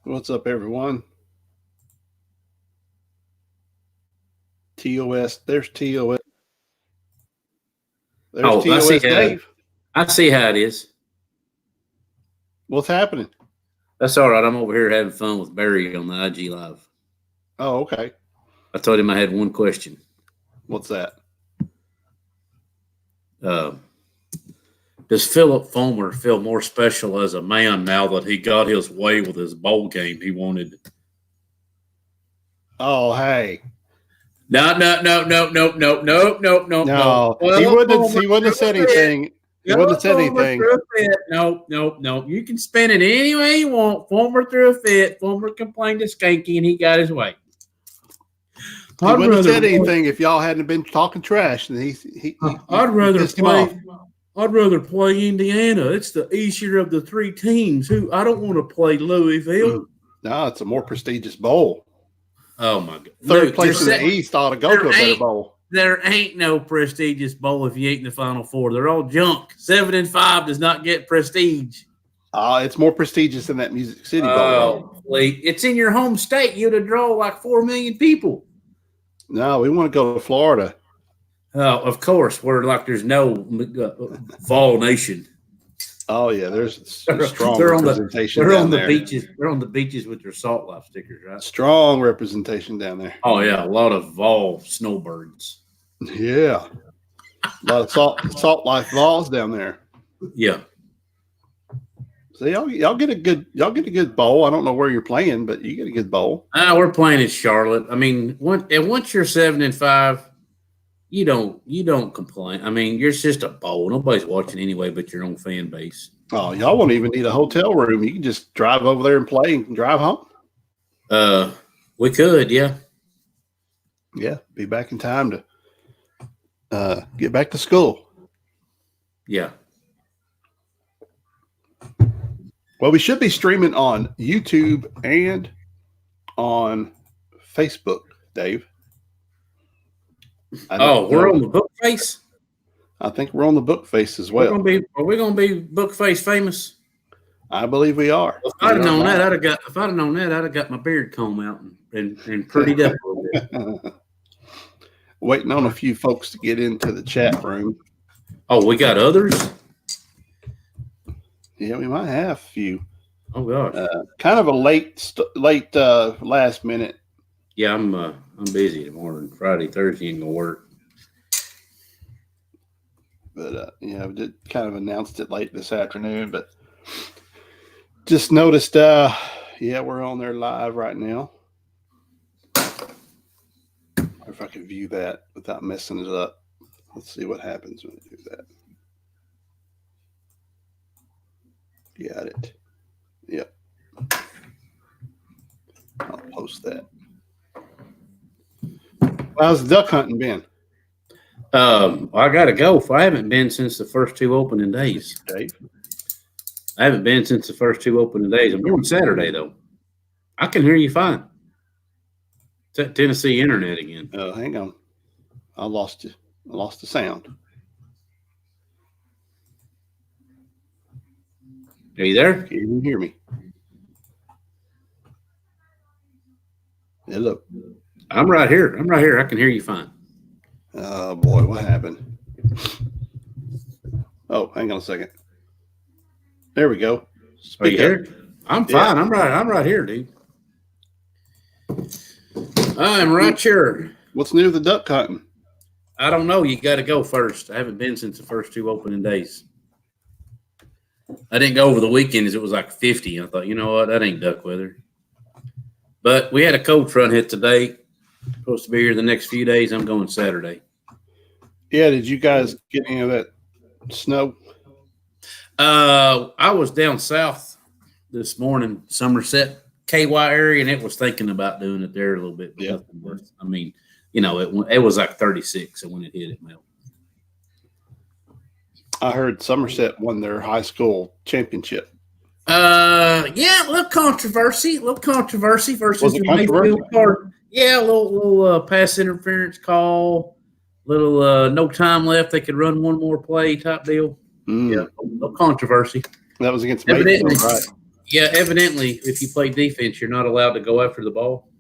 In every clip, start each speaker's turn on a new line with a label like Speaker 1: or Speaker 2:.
Speaker 1: What's up, everyone? TOS. There's TOS. There's TOS Dave.
Speaker 2: I see how it is.
Speaker 1: What's happening?
Speaker 2: That's all right. I'm over here having fun with Barry on the IG Live.
Speaker 1: Oh, okay.
Speaker 2: I told him I had one question.
Speaker 1: What's that?
Speaker 2: Does Philip Fulmer feel more special as a man now that he got his way with his bowl game he wanted?
Speaker 1: Oh, hey.
Speaker 2: No.
Speaker 1: He wouldn't have said anything. He wouldn't have said anything.
Speaker 2: No. You can spin it any way you want. Fulmer threw a fit. Fulmer complained to Skanky, and he got his way.
Speaker 1: He wouldn't have said anything if y'all hadn't been talking trash. And
Speaker 2: I'd rather play Indiana. It's the easier of the three teams. I don't want to play Louisville.
Speaker 1: No, it's a more prestigious bowl.
Speaker 2: Oh my God!
Speaker 1: Third place in the East ought to go to a better bowl.
Speaker 2: There ain't no prestigious bowl if you ain't in the Final Four. They're all junk. 7-5 does not get prestige.
Speaker 1: It's more prestigious than that Music City bowl.
Speaker 2: Oh, it's in your home state. You'd have drawn like 4 million people.
Speaker 1: No, we want to go to Florida.
Speaker 2: Oh, of course. There's no Vol Nation.
Speaker 1: Oh yeah, there's strong representation.
Speaker 2: They're on the beaches. They're on the beaches with their Salt Life stickers, right?
Speaker 1: Strong representation down there.
Speaker 2: Oh yeah, a lot of Vol snowbirds.
Speaker 1: Yeah, a lot of Salt Life Vols down there.
Speaker 2: Yeah.
Speaker 1: So y'all get a good bowl. I don't know where you're playing, but you get a good bowl.
Speaker 2: We're playing in Charlotte. I mean, once you're 7-5. You don't complain. I mean, you're just a bowl. Nobody's watching anyway but your own fan base.
Speaker 1: Oh, y'all won't even need a hotel room. You can just drive over there and play and drive home.
Speaker 2: We could, yeah.
Speaker 1: Yeah, be back in time to get back to school.
Speaker 2: Yeah.
Speaker 1: Well, we should be streaming on YouTube and on Facebook, Dave.
Speaker 2: We're on the book face?
Speaker 1: I think we're on the book face as well.
Speaker 2: Are we gonna be book face famous?
Speaker 1: I believe we are.
Speaker 2: If I'd have known that, I'd have got my beard comb out and prettied up a little bit.
Speaker 1: Waiting on a few folks to get into the chat room.
Speaker 2: Oh, we got others?
Speaker 1: Yeah, we might have a few.
Speaker 2: Oh gosh.
Speaker 1: Kind of a late last minute.
Speaker 2: Yeah, I'm busy tomorrow and Friday, Thursday ain't gonna work.
Speaker 1: But we did kind of announced it late this afternoon, but just noticed we're on there live right now. If I can view that without messing it up. Let's see what happens when I do that. Got it. Yep. I'll post that. How's the duck hunting been?
Speaker 2: I gotta go. I haven't been since the first 2 opening days.
Speaker 1: Dave?
Speaker 2: I haven't been since the first 2 opening days. I'm going Saturday though. I can hear you fine. It's that Tennessee internet again.
Speaker 1: Oh, hang on. I lost you. I lost the sound.
Speaker 2: Are you there?
Speaker 1: Can you hear me? Hello.
Speaker 2: I'm right here. I can hear you fine.
Speaker 1: Oh boy, what happened? Oh, hang on a second. There we go.
Speaker 2: Are you here? I'm fine. Yeah. I'm right here, dude. I'm right here.
Speaker 1: What's new with the duck hunting?
Speaker 2: I don't know. You got to go first. I haven't been since the first 2 opening days. I didn't go over the weekend as it was like 50. I thought, you know what? That ain't duck weather. But we had a cold front hit today. Supposed to be here the next few days. I'm going Saturday.
Speaker 1: Yeah. Did you guys get any of that snow?
Speaker 2: I was down south this morning, Somerset, KY area, and it was thinking about doing it there a little bit. But
Speaker 1: Yeah.
Speaker 2: nothing worse. I mean, it was like 36, and when it hit, it melted.
Speaker 1: I heard Somerset won their high school championship.
Speaker 2: Yeah, a little controversy versus
Speaker 1: Was it
Speaker 2: the
Speaker 1: controversial?
Speaker 2: Mayfield card. Yeah, a little pass interference call, little no time left. They could run one more play type deal. Yeah, no controversy.
Speaker 1: That was against Mayfield, right?
Speaker 2: Yeah, evidently, if you play defense, you're not allowed to go after the ball.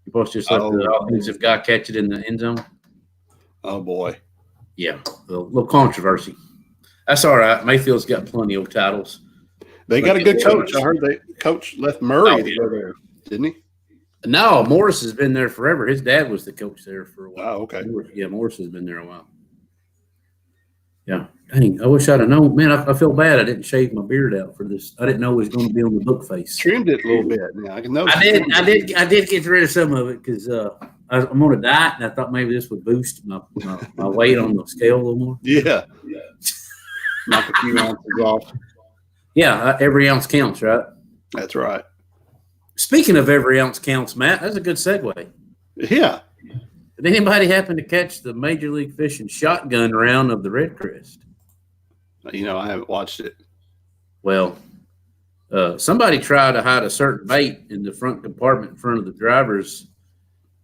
Speaker 2: You're supposed to just let the offensive guy catch it in the end zone.
Speaker 1: Oh boy.
Speaker 2: Yeah, a little controversy. That's all right. Mayfield's got plenty of titles.
Speaker 1: They got a good coach. I heard coach left Murray to go there, didn't he?
Speaker 2: No, Morris has been there forever. His dad was the coach there for a while.
Speaker 1: Oh, okay.
Speaker 2: Yeah, Morris has been there a while. Yeah. Dang, I wish I'd have known. Man, I feel bad I didn't shave my beard out for this. I didn't know it was going to be on the book face.
Speaker 1: Trimmed it a little bit. Yeah, I can notice.
Speaker 2: I did get rid of some of it because I'm on a diet, and I thought maybe this would boost my weight on the scale a little more.
Speaker 1: Yeah. Knock a few ounces off.
Speaker 2: Yeah, every ounce counts, right?
Speaker 1: That's right.
Speaker 2: Speaking of every ounce counts, Matt, that's a good segue.
Speaker 1: Yeah.
Speaker 2: Did anybody happen to catch the Major League Fishing shotgun round of the Red Crest?
Speaker 1: I haven't watched it.
Speaker 2: Well, somebody tried to hide a certain bait in the front compartment in front of the driver's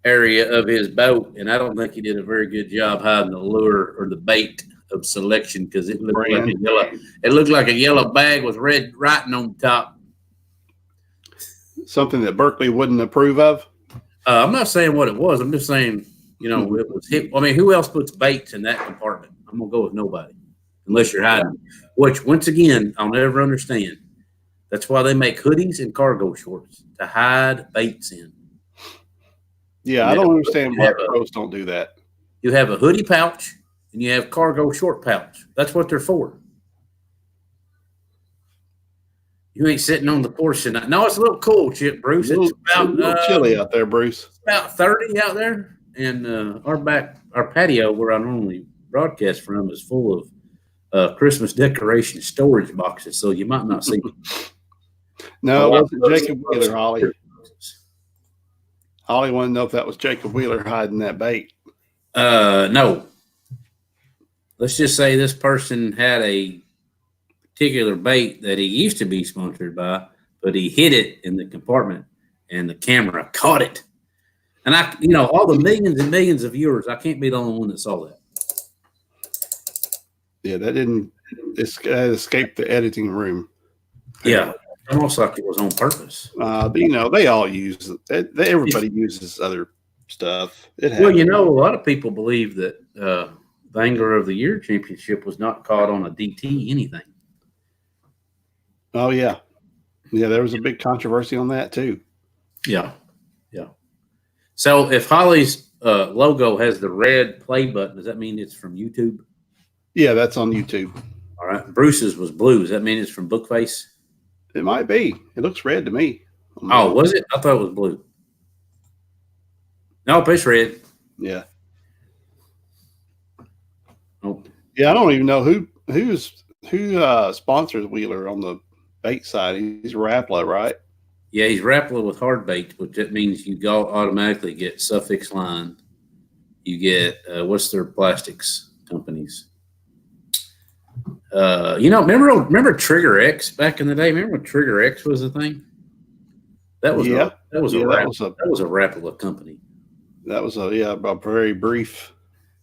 Speaker 2: area of his boat, and I don't think he did a very good job hiding the lure or the bait of selection because it looked like a yellow. It looked like a yellow bag with red writing on the top.
Speaker 1: Something that Berkeley wouldn't approve of.
Speaker 2: I'm not saying what it was. I'm just saying, it was hit. I mean, who else puts baits in that compartment? I'm gonna go with nobody, unless you're hiding. Which, once again, I'll never understand. That's why they make hoodies and cargo shorts to hide baits in.
Speaker 1: Yeah, I don't understand why pros don't do that.
Speaker 2: You have a hoodie pouch and you have cargo short pouch. That's what they're for. You ain't sitting on the porch tonight. No, it's a little cool, Bruce. It's about
Speaker 1: a little chilly out there, Bruce.
Speaker 2: It's about 30 out there, and our patio where I normally broadcast from is full of Christmas decoration storage boxes. So you might not see me.
Speaker 1: No, it wasn't Jacob Wheeler, Holly. Holly wanted to know if that was Jacob Wheeler hiding that bait.
Speaker 2: No. Let's just say this person had a particular bait that he used to be sponsored by, but he hid it in the compartment and the camera caught it. And all the millions and millions of viewers, I can't be the only one that saw that.
Speaker 1: Yeah, that didn't escape the editing room.
Speaker 2: Yeah, almost like it was on purpose.
Speaker 1: But they all use it. Everybody uses other stuff.
Speaker 2: Well, a lot of people believe that the Angler of the Year championship was not caught on a DT anything.
Speaker 1: Oh, yeah. Yeah, there was a big controversy on that, too.
Speaker 2: Yeah. Yeah. So if Holly's logo has the red play button, does that mean it's from YouTube?
Speaker 1: Yeah, that's on YouTube.
Speaker 2: All right. Bruce's was blue. Does that mean it's from Bookface?
Speaker 1: It might be. It looks red to me.
Speaker 2: Oh, was it? I thought it was blue. Nope, it's red.
Speaker 1: Yeah.
Speaker 2: Nope.
Speaker 1: Yeah, I don't even know who sponsors Wheeler on the bait side. He's Rapala, right?
Speaker 2: Yeah, he's Rapala with hard bait, which that means you automatically get Suffix Line. You get what's their plastics companies? Remember Trigger X back in the day? Remember when Trigger X was a thing? That was a Rapala company.
Speaker 1: That was a very brief.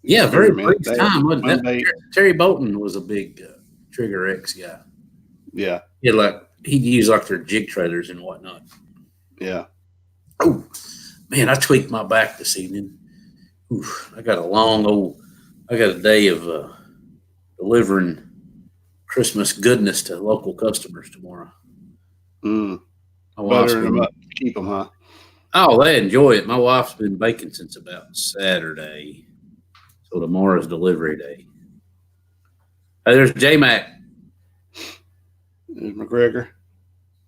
Speaker 2: Yeah, very brief time. Wasn't that? Terry Bolton was a big Trigger X guy.
Speaker 1: Yeah.
Speaker 2: He'd use like their jig trailers and whatnot.
Speaker 1: Yeah.
Speaker 2: Oh, man, I tweaked my back this evening. Oof, I got a day of delivering Christmas goodness to local customers tomorrow.
Speaker 1: Buttering them up to keep them, huh?
Speaker 2: Oh, they enjoy it. My wife's been baking since about Saturday. So tomorrow's delivery day. Hey, there's J-Mac.
Speaker 1: There's McGregor.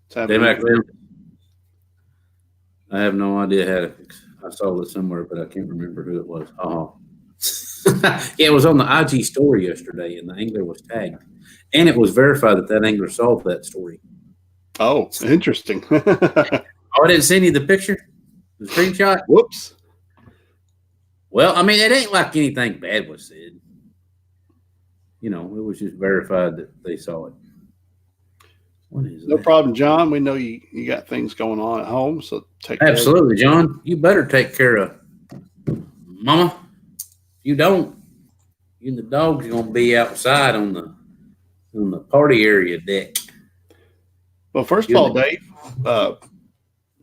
Speaker 2: J-Mac. I have no idea I saw this somewhere, but I can't remember who it was. Oh. Yeah, it was on the IG story yesterday, and the angler was tagged. And it was verified that angler solved that story.
Speaker 1: Oh, interesting.
Speaker 2: Oh, I didn't send you the picture, the screenshot.
Speaker 1: Whoops.
Speaker 2: Well, I mean, it ain't like anything bad was said. You know, it was just verified that they saw it. What is
Speaker 1: No
Speaker 2: that?
Speaker 1: problem, John. We know you got things going on at home, so take care of it.
Speaker 2: Absolutely, John. You better take care of Mama. If you don't, you and the dogs are gonna be outside on the party area deck.
Speaker 1: Well, first of
Speaker 2: You and
Speaker 1: all,
Speaker 2: the,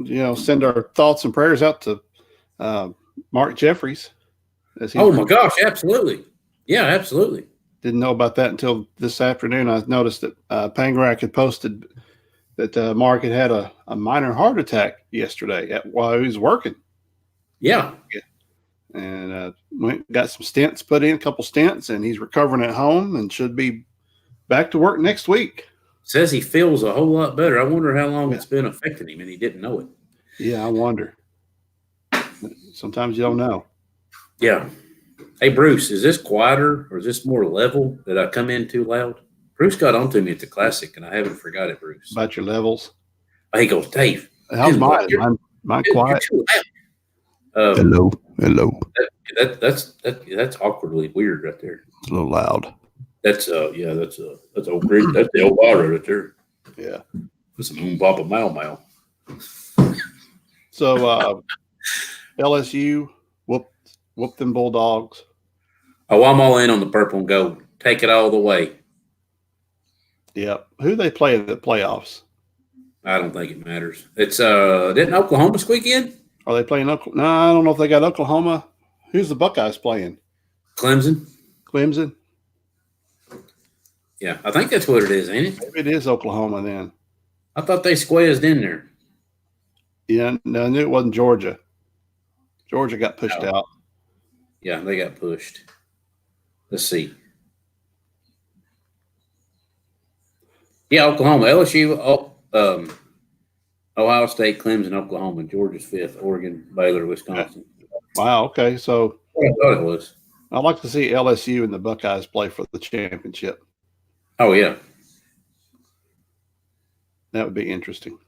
Speaker 1: Dave, send our thoughts and prayers out to uh, Mark Jeffries as he's
Speaker 2: oh my gosh, absolutely. Yeah, absolutely.
Speaker 1: didn't know about that until this afternoon. I noticed that Pangrak had posted that Mark had a minor heart attack yesterday while he was working.
Speaker 2: Yeah.
Speaker 1: And got some stents put in, a couple stents, and he's recovering at home and should be back to work next week.
Speaker 2: Says he feels a whole lot better. I wonder how long
Speaker 1: Yeah.
Speaker 2: it's been affecting him and he didn't know it.
Speaker 1: Yeah, I wonder. Sometimes you don't know.
Speaker 2: Yeah. Hey, Bruce, is this quieter or is this more level? Did I come in too loud? Bruce got onto me at the classic and I haven't forgot it, Bruce.
Speaker 1: About your levels.
Speaker 2: He goes, Dave.
Speaker 1: How's mine? Mine
Speaker 2: You're
Speaker 1: quiet?
Speaker 2: too loud.
Speaker 1: Hello.
Speaker 2: That's awkwardly weird right there.
Speaker 1: It's a little loud.
Speaker 2: That's old great. That's the old bar right there.
Speaker 1: Yeah.
Speaker 2: That's some Papa Mau.
Speaker 1: So LSU whooped them Bulldogs.
Speaker 2: Oh, I'm all in on the purple and gold. Take it all the way.
Speaker 1: Yep. Who they play in the playoffs?
Speaker 2: I don't think it matters. It's didn't Oklahoma squeak in?
Speaker 1: Are they playing Oklahoma? No, I don't know if they got Oklahoma. Who's the Buckeyes playing?
Speaker 2: Clemson.
Speaker 1: Clemson?
Speaker 2: Yeah, I think that's what it is, ain't it?
Speaker 1: Maybe it is Oklahoma then.
Speaker 2: I thought they squeezed in there.
Speaker 1: Yeah, no, I knew it wasn't Georgia. Georgia got pushed out.
Speaker 2: Yeah, they got pushed. Let's see. Yeah, Oklahoma, LSU, Ohio State, Clemson, Oklahoma, Georgia's fifth, Oregon, Baylor, Wisconsin.
Speaker 1: Wow. Okay, so
Speaker 2: I thought it was.
Speaker 1: I'd like to see LSU and the Buckeyes play for the championship.
Speaker 2: Oh yeah,
Speaker 1: that would be interesting.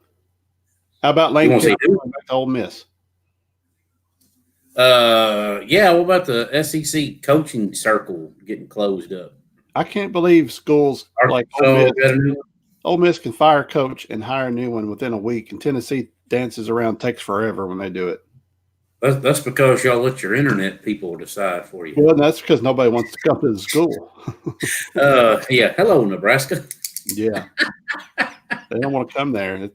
Speaker 1: How about Lane Kiffin going back to Ole Miss?
Speaker 2: Yeah. What about the SEC coaching circle getting closed up?
Speaker 1: I can't believe schools like Ole Miss can fire a coach and hire a new one within a week, and Tennessee dances around, takes forever when they do it.
Speaker 2: That's because y'all let your internet people decide for you.
Speaker 1: Well, that's because nobody wants to come to the school.
Speaker 2: Yeah. Hello, Nebraska.
Speaker 1: Yeah. They don't want to come there.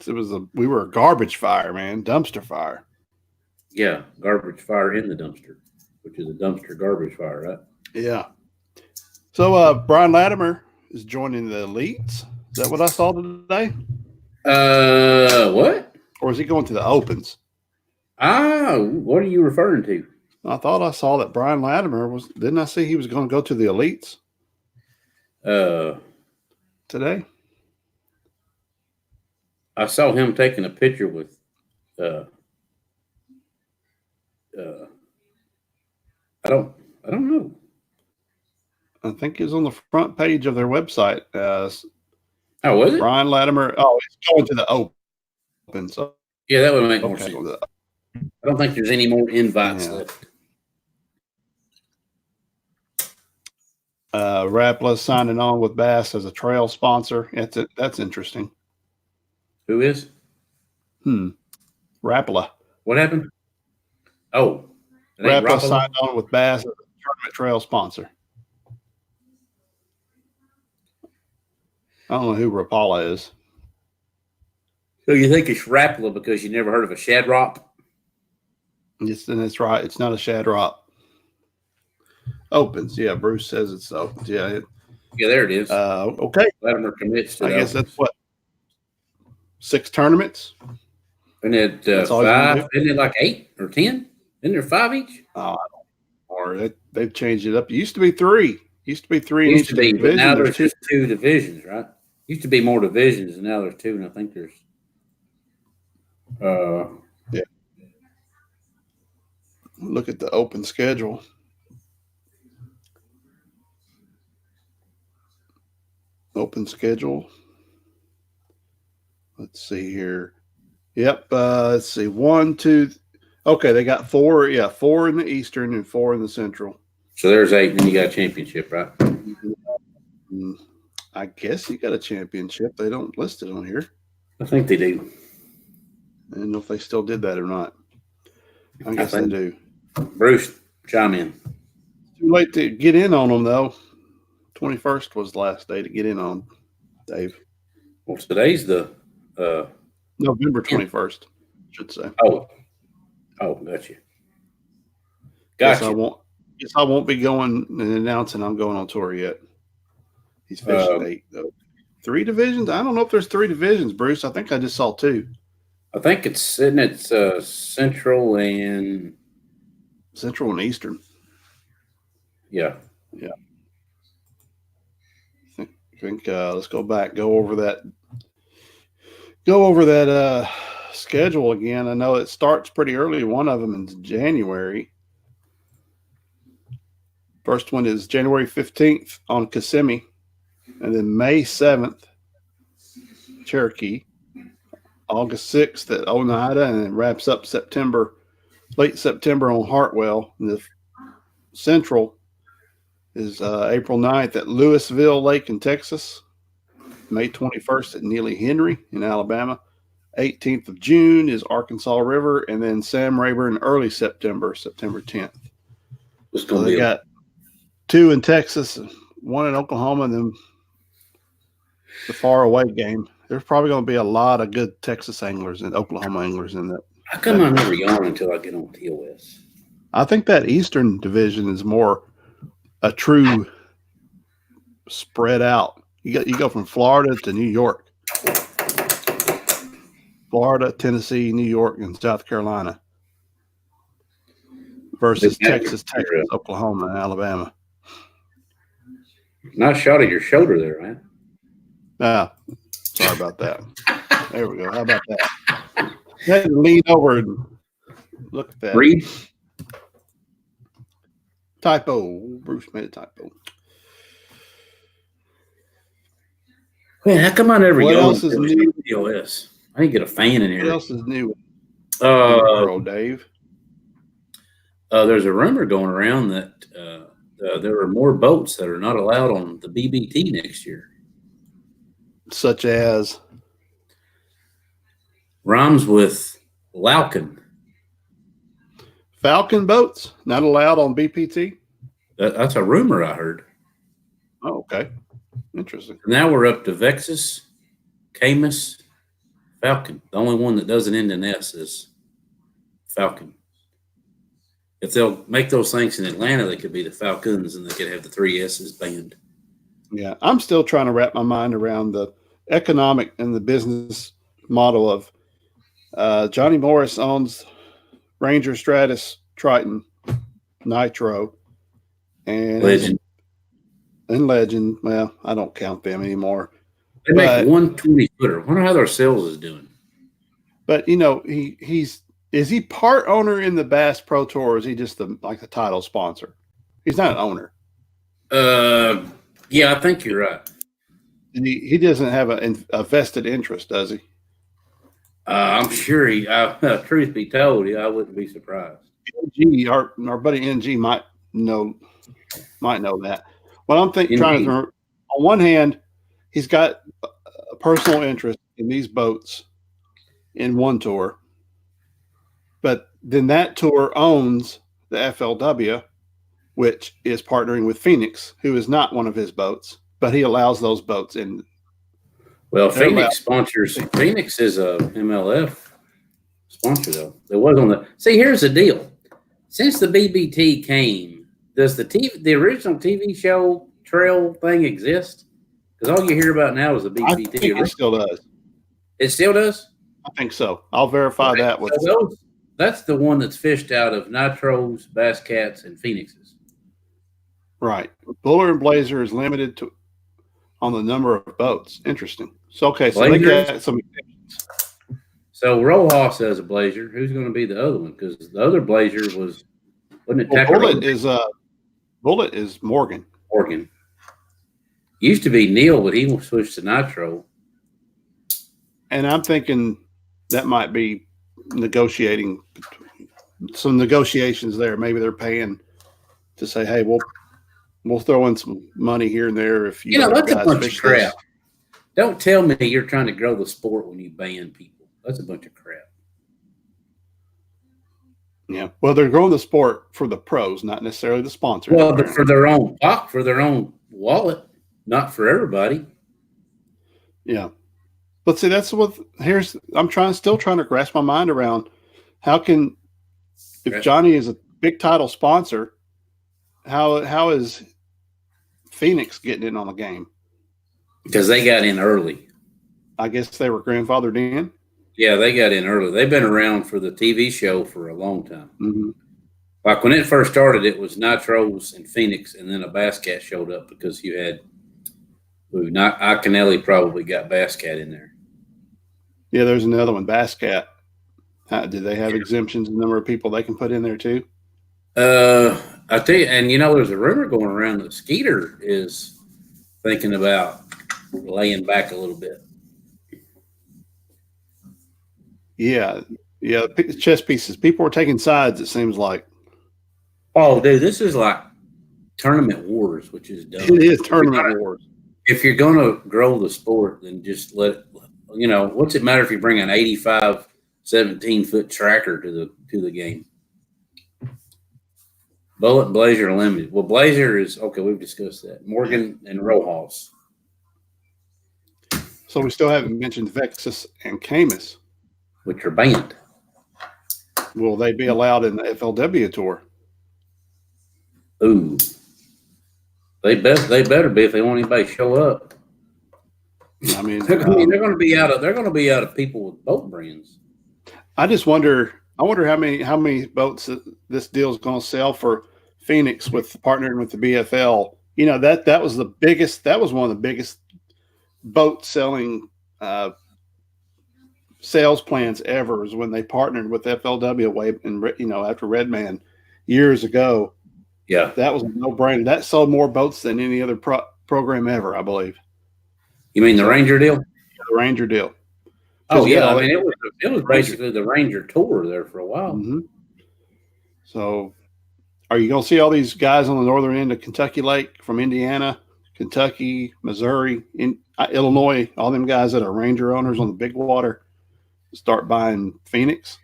Speaker 1: We were a garbage fire, man, dumpster fire.
Speaker 2: Yeah, garbage fire in the dumpster, which is a dumpster garbage fire, right?
Speaker 1: Yeah. So Brian Latimer is joining the elites. Is that what I saw today?
Speaker 2: What?
Speaker 1: Or is he going to the opens?
Speaker 2: What are you referring to?
Speaker 1: I thought I saw that Brian Latimer didn't I see he was going to go to the elites? Today?
Speaker 2: I saw him taking a picture with I don't know.
Speaker 1: I think he's on the front page of their website.
Speaker 2: Was it?
Speaker 1: Brian Latimer. Oh, he's going to the open. So
Speaker 2: yeah, that would make more sense. I don't think there's any more invites left.
Speaker 1: Rapala signing on with Bass as a trail sponsor. That's interesting.
Speaker 2: Who is?
Speaker 1: Rapala.
Speaker 2: What happened? Oh,
Speaker 1: Rapala signed on with Bass as a tournament trail sponsor. I don't know who Rapala is.
Speaker 2: So you think it's Rapala because you never heard of a shad rock?
Speaker 1: Yes, and that's right. It's not a shad rock. Opens. Yeah, Bruce says it's opens. Yeah.
Speaker 2: Yeah, there it is.
Speaker 1: Okay.
Speaker 2: Latimer commits to
Speaker 1: I guess that's what? 6 tournaments?
Speaker 2: And it 5? Isn't it like 8 or 10? Isn't there 5 each?
Speaker 1: Or they've changed it up. It used to be 3. Used to be 3 in each division.
Speaker 2: But now there's just 2 divisions, right? Used to be more divisions, and now there's 2, and I think there's
Speaker 1: yeah. Look at the open schedule. Open schedule. Let's see here. Yep. Let's see. 1, 2. Okay, they got 4. Yeah, 4 in the Eastern and 4 in the Central.
Speaker 2: So there's 8, and then you got a championship, right?
Speaker 1: Mm, I guess you got a championship. They don't list it on here.
Speaker 2: I think they do.
Speaker 1: I don't know if they still did that or not. I guess they do.
Speaker 2: Bruce, chime in.
Speaker 1: Too late to get in on them, though. 21st was the last day to get in on, Dave.
Speaker 2: Well, today's the
Speaker 1: November 21st, I should say.
Speaker 2: Oh, gotcha.
Speaker 1: Guess I won't be going and announcing I'm going on tour yet. He's fishing 8, though. 3 divisions? I don't know if there's 3 divisions, Bruce. I think I just saw 2.
Speaker 2: I think it's Central and
Speaker 1: Eastern.
Speaker 2: Yeah.
Speaker 1: I think let's go back, go over that schedule again. I know it starts pretty early. One of them is January. First one is January 15th on Kissimmee, and then May 7th, Cherokee. August 6th at Oneida, and it wraps up late September on Hartwell. And the Central is April 9th at Louisville Lake in Texas, May 21st at Neely Henry in Alabama, 18th of June is Arkansas River, and then Sam Rayburn early September 10th. So they got 2 in Texas, 1 in Oklahoma, and then the far away game. There's probably going to be a lot of good Texas anglers and Oklahoma anglers in that.
Speaker 2: How come I never yawn until I get on TOS?
Speaker 1: I think that Eastern division is more a true spread out. You go from Florida to New York, Florida, Tennessee, New York, and South Carolina versus Texas, Oklahoma, and Alabama.
Speaker 2: Nice shot of your shoulder there, man.
Speaker 1: Sorry about that. There we go. How about that? I had to lean over and look at that.
Speaker 2: Read.
Speaker 1: Typo. Bruce made a typo.
Speaker 2: Man, how come I never
Speaker 1: What
Speaker 2: go
Speaker 1: else is new?
Speaker 2: TOS? I didn't get a fan in here.
Speaker 1: What else is new? Dave.
Speaker 2: There's a rumor going around that there are more boats that are not allowed on the BBT next year.
Speaker 1: Such as?
Speaker 2: Rhymes with Talkin.
Speaker 1: Falcon boats not allowed on BPT?
Speaker 2: That's a rumor I heard.
Speaker 1: Oh, okay. Interesting.
Speaker 2: Now we're up to Vexus, Camus, Falcon. The only one that doesn't end in S is Falcon. If they'll make those things in Atlanta, they could be the Falcons, and they could have the 3 S's banned.
Speaker 1: Yeah, I'm still trying to wrap my mind around the economic and the business model of Johnny Morris owns Ranger, Stratus, Triton, Nitro, and Legend. Well, I don't count them anymore.
Speaker 2: They make 120-footer. I wonder how their sales is doing.
Speaker 1: But is he part owner in the Bass Pro Tour, or is he just the title sponsor? He's not an owner.
Speaker 2: Yeah, I think you're right.
Speaker 1: He doesn't have a vested interest, does he?
Speaker 2: I'm sure truth be told, I wouldn't be surprised.
Speaker 1: NG, our buddy NG might know that. Well, I'm trying to remember, on one hand, he's got a personal interest in these boats in one tour, but then that tour owns the FLW, which is partnering with Phoenix, who is not one of his boats, but he allows those boats in.
Speaker 2: Well, Phoenix sponsors. Phoenix is a MLF sponsor, though. There was on the. See, here's the deal. Since the BBT came, does the original TV show trail thing exist? Because all you hear about now is the BBT.
Speaker 1: I think it still does.
Speaker 2: It still does?
Speaker 1: I think so. I'll verify that with.
Speaker 2: So that's the one that's fished out of Nitros, Bass Cats, and Phoenixes. Right.
Speaker 1: Buller and Blazer is limited on the number of boats. Interesting. So they got some exceptions.
Speaker 2: So Rojas has a Blazer. Who's going to be the other one? Because the other Blazer wasn't it?
Speaker 1: Bullet is Morgan.
Speaker 2: Used to be Neil, but he switched to Nitro.
Speaker 1: And I'm thinking that might be negotiating some negotiations there. Maybe they're paying to say, hey, we'll throw in some money here and there if you
Speaker 2: You know,
Speaker 1: let our
Speaker 2: that's a
Speaker 1: guys
Speaker 2: bunch of
Speaker 1: fish
Speaker 2: crap.
Speaker 1: this.
Speaker 2: Don't tell me you're trying to grow the sport when you ban people. That's a bunch of crap.
Speaker 1: Yeah. Well, they're growing the sport for the pros, not necessarily the sponsors.
Speaker 2: Well, but for their own wallet, not for everybody.
Speaker 1: Yeah. But see, that's what I'm still trying to grasp my mind around how can, if Johnny is a big title sponsor, how is Phoenix getting in on the game?
Speaker 2: Because they got in early.
Speaker 1: I guess they were grandfathered in.
Speaker 2: Yeah, they got in early. They've been around for the TV show for a long time.
Speaker 1: Mm-hmm.
Speaker 2: Like when it first started, it was Nitros and Phoenix, and then a Bass Cat showed up because you had not Iaconelli probably got Bass Cat in there.
Speaker 1: Yeah, there's another one, Bass Cat. Do they have exemptions in the number of people they can put in there too?
Speaker 2: I tell you, and there's a rumor going around that Skeeter is thinking about laying back a little bit.
Speaker 1: Yeah, chess pieces. People are taking sides. It seems like.
Speaker 2: Oh, dude, this is like tournament wars, which is dumb.
Speaker 1: It is tournament wars.
Speaker 2: If you're going to grow the sport, then just let it. What's it matter if you bring an 85, 17-foot tracker to the game? Bullet and Blazer Limited. Well, Blazer is okay. We've discussed that. Morgan and Rojas.
Speaker 1: So we still haven't mentioned Vexus and Camus,
Speaker 2: which are banned.
Speaker 1: Will they be allowed in the FLW tour?
Speaker 2: Ooh, they better be if they want anybody to show up.
Speaker 1: I mean,
Speaker 2: they're going to be out of people with boat brands.
Speaker 1: I just wonder. I wonder how many boats this deal is going to sell for Phoenix with partnering with the BFL. That was the biggest. That was one of the biggest boat selling sales plans ever. Is when they partnered with FLW way and after Redman years ago.
Speaker 2: Yeah,
Speaker 1: that was a no-brainer. That sold more boats than any other program ever, I believe.
Speaker 2: You mean the Ranger deal?
Speaker 1: The Ranger deal.
Speaker 2: Oh yeah, I mean it was basically the Ranger tour there for a while.
Speaker 1: Mm-hmm. So, are you going to see all these guys on the northern end of Kentucky Lake from Indiana, Kentucky, Missouri, Illinois? All them guys that are Ranger owners on the big water start buying Phoenix?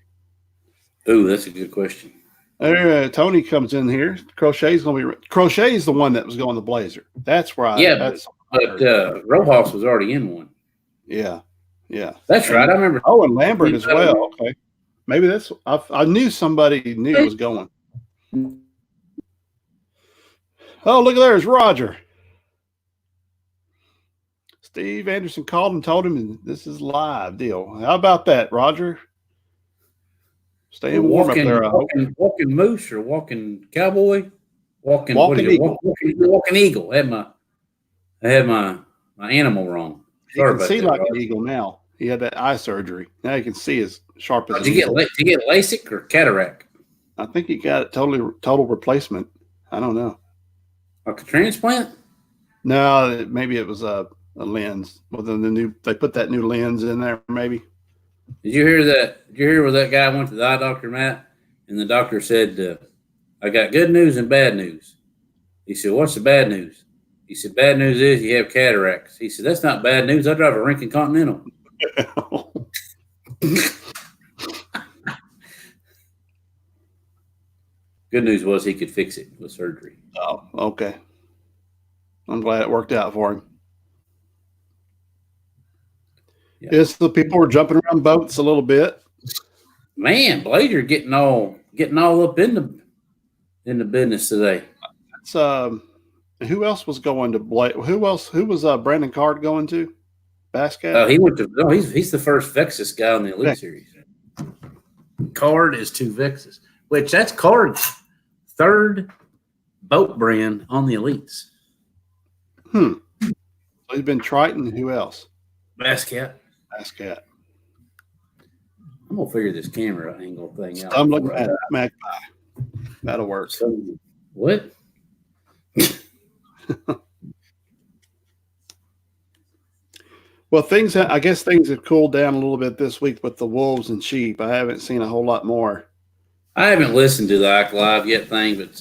Speaker 2: Ooh, that's a good question.
Speaker 1: Tony comes in here. Crochet's the one that was going to Blazer. That's right.
Speaker 2: But Rojas was already in one.
Speaker 1: Yeah.
Speaker 2: That's right. I remember.
Speaker 1: Oh, and Lambert as well. Okay, maybe that's. I knew somebody knew was going. Oh, look at there's Roger. Steve Anderson called and told him this is live deal. How about that, Roger? Staying warm up there.
Speaker 2: Walking moose or walking cowboy, walking
Speaker 1: eagle.
Speaker 2: Walking eagle. I had my animal wrong.
Speaker 1: Sorry, he can see like an eagle now. He had that eye surgery. Now he can see as sharp as.
Speaker 2: Did you get LASIK or cataract?
Speaker 1: I think he got total replacement. I don't know.
Speaker 2: Like a transplant?
Speaker 1: No, maybe it was a lens. Well, then they put that new lens in there. Maybe.
Speaker 2: Did you hear that? Did you hear where that guy went to the eye doctor, Matt? And the doctor said, "I got good news and bad news." He said, "What's the bad news?" He said, "Bad news is you have cataracts." He said, "That's not bad news. I drive a Lincoln Continental." Good news was he could fix it with surgery.
Speaker 1: Oh, okay. I'm glad it worked out for him. Yeah. Yes, the people were jumping around boats a little bit.
Speaker 2: Man, Blazer getting all up in the business today.
Speaker 1: That's who else was going to Blazer? Who was Brandon Card going to? Bass Cat?
Speaker 2: He went to he's the first Vexus guy in the Elite Series. Card is to Vexus, which that's Card's third boat brand on the Elites.
Speaker 1: So he's been Triton. Who else?
Speaker 2: Bass Cat. I'm gonna figure this camera angle thing out.
Speaker 1: I'm looking at Magpie. That'll work.
Speaker 2: So, what?
Speaker 1: Well, I guess things have cooled down a little bit this week with the wolves and sheep. I haven't seen a whole lot more.
Speaker 2: I haven't listened to the Ike Live yet thing, but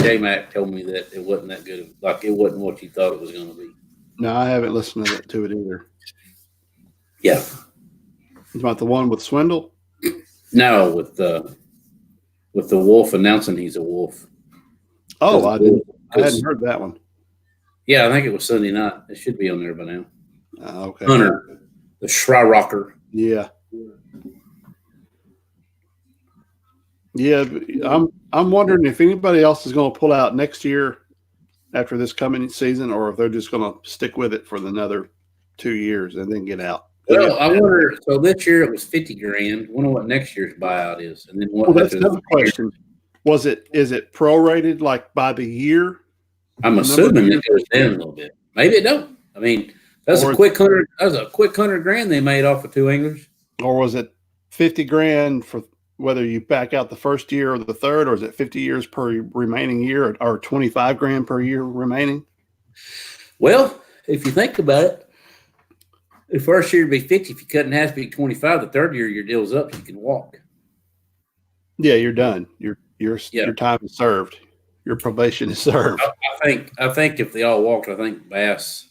Speaker 2: J Mac told me that it wasn't that good. Like it wasn't what you thought it was going to be.
Speaker 1: No, I haven't listened to it either.
Speaker 2: Yeah.
Speaker 1: It's about the one with Swindle?
Speaker 2: No, with the wolf announcing he's a wolf.
Speaker 1: Oh, I hadn't heard that one.
Speaker 2: Yeah, I think it was Sunday night. It should be on there by now.
Speaker 1: Okay.
Speaker 2: Hunter, the Shry Rocker.
Speaker 1: Yeah. Yeah, I'm wondering if anybody else is going to pull out next year after this coming season, or if they're just going to stick with it for another 2 years and then get out.
Speaker 2: Well, I wonder. So this year it was $50,000. I wonder what next year's buyout is, and then what?
Speaker 1: Well, that's another question. Is it prorated like by the year?
Speaker 2: I'm assuming it goes down a little bit. Maybe it don't. I mean, that's a quick $100,000 they made off of 2 anglers.
Speaker 1: Or was it $50,000 for whether you back out the first year or the third, or is it 50 years per remaining year, or $25,000 per year remaining?
Speaker 2: Well, if you think about it, the first year would be 50. If you cut in half, it'd be 25. The third year, your deal's up. You can walk.
Speaker 1: Yeah, you're done. Your time is served. Your probation is served.
Speaker 2: I think if they all walked, I think Bass,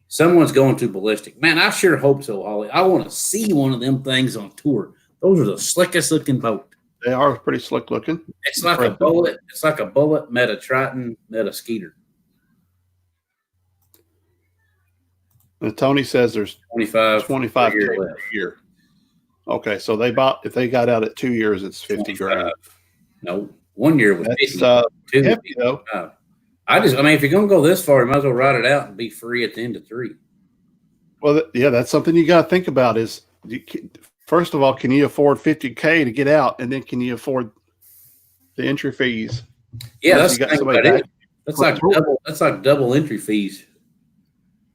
Speaker 2: someone's going to ballistic. Man, I sure hope so, Holly. I want to see one of them things on tour. Those are the slickest looking boat.
Speaker 1: They are pretty slick looking.
Speaker 2: It's like a bullet. It's like a bullet, met a Triton, met a Skeeter.
Speaker 1: And Tony says there's
Speaker 2: 25
Speaker 1: per year. Okay, so if they got out at 2 years, it's $50,000.
Speaker 2: No, 1 year was
Speaker 1: $50,000. Hefty though.
Speaker 2: I mean, if you're gonna go this far, you might as well ride it out and be free at the end of 3.
Speaker 1: Well, yeah, that's something you got to think about. First of all, can you afford $50,000 to get out, and then can you afford the entry fees?
Speaker 2: Yeah, that's like double entry fees.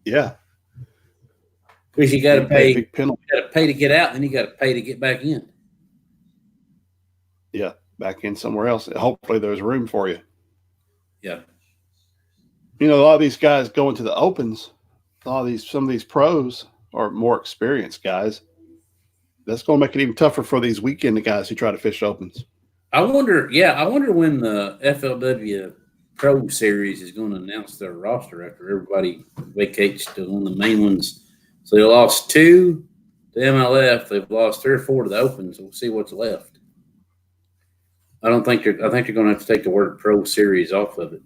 Speaker 1: Yeah.
Speaker 2: Because you got to pay. You got to pay to get out, and then you got to pay to get back in.
Speaker 1: Yeah, back in somewhere else. Hopefully, there's room for you.
Speaker 2: Yeah.
Speaker 1: You know, a lot of these guys going to the opens. Some of these pros are more experienced guys. That's going to make it even tougher for these weekend guys who try to fish opens.
Speaker 2: I wonder when the FLW Pro Series is going to announce their roster after everybody vacates to one of the main ones. So they lost 2 to MLF. They've lost 3 or 4 to the Opens. We'll see what's left. I think they're going to have to take the word Pro Series off of it.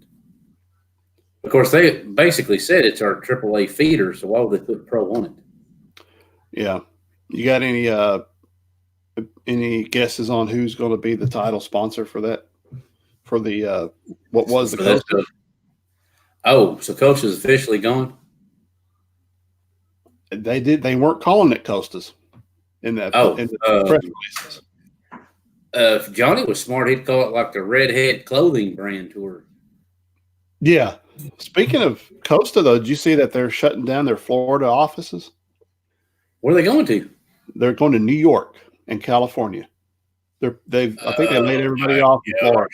Speaker 2: Of course, they basically said it's our AAA feeder, so why would they put Pro on it?
Speaker 1: Yeah. You got any guesses on who's going to be the title sponsor for that? For the what was the Costa?
Speaker 2: Oh, so Costa's officially gone?
Speaker 1: They weren't calling it Costas in the press releases.
Speaker 2: If Johnny was smart, he'd call it like the Redhead Clothing Brand Tour.
Speaker 1: Yeah. Speaking of Costa, though, did you see that they're shutting down their Florida offices?
Speaker 2: Where are they going to?
Speaker 1: They're going to New York and California. I think they laid everybody off in Florida.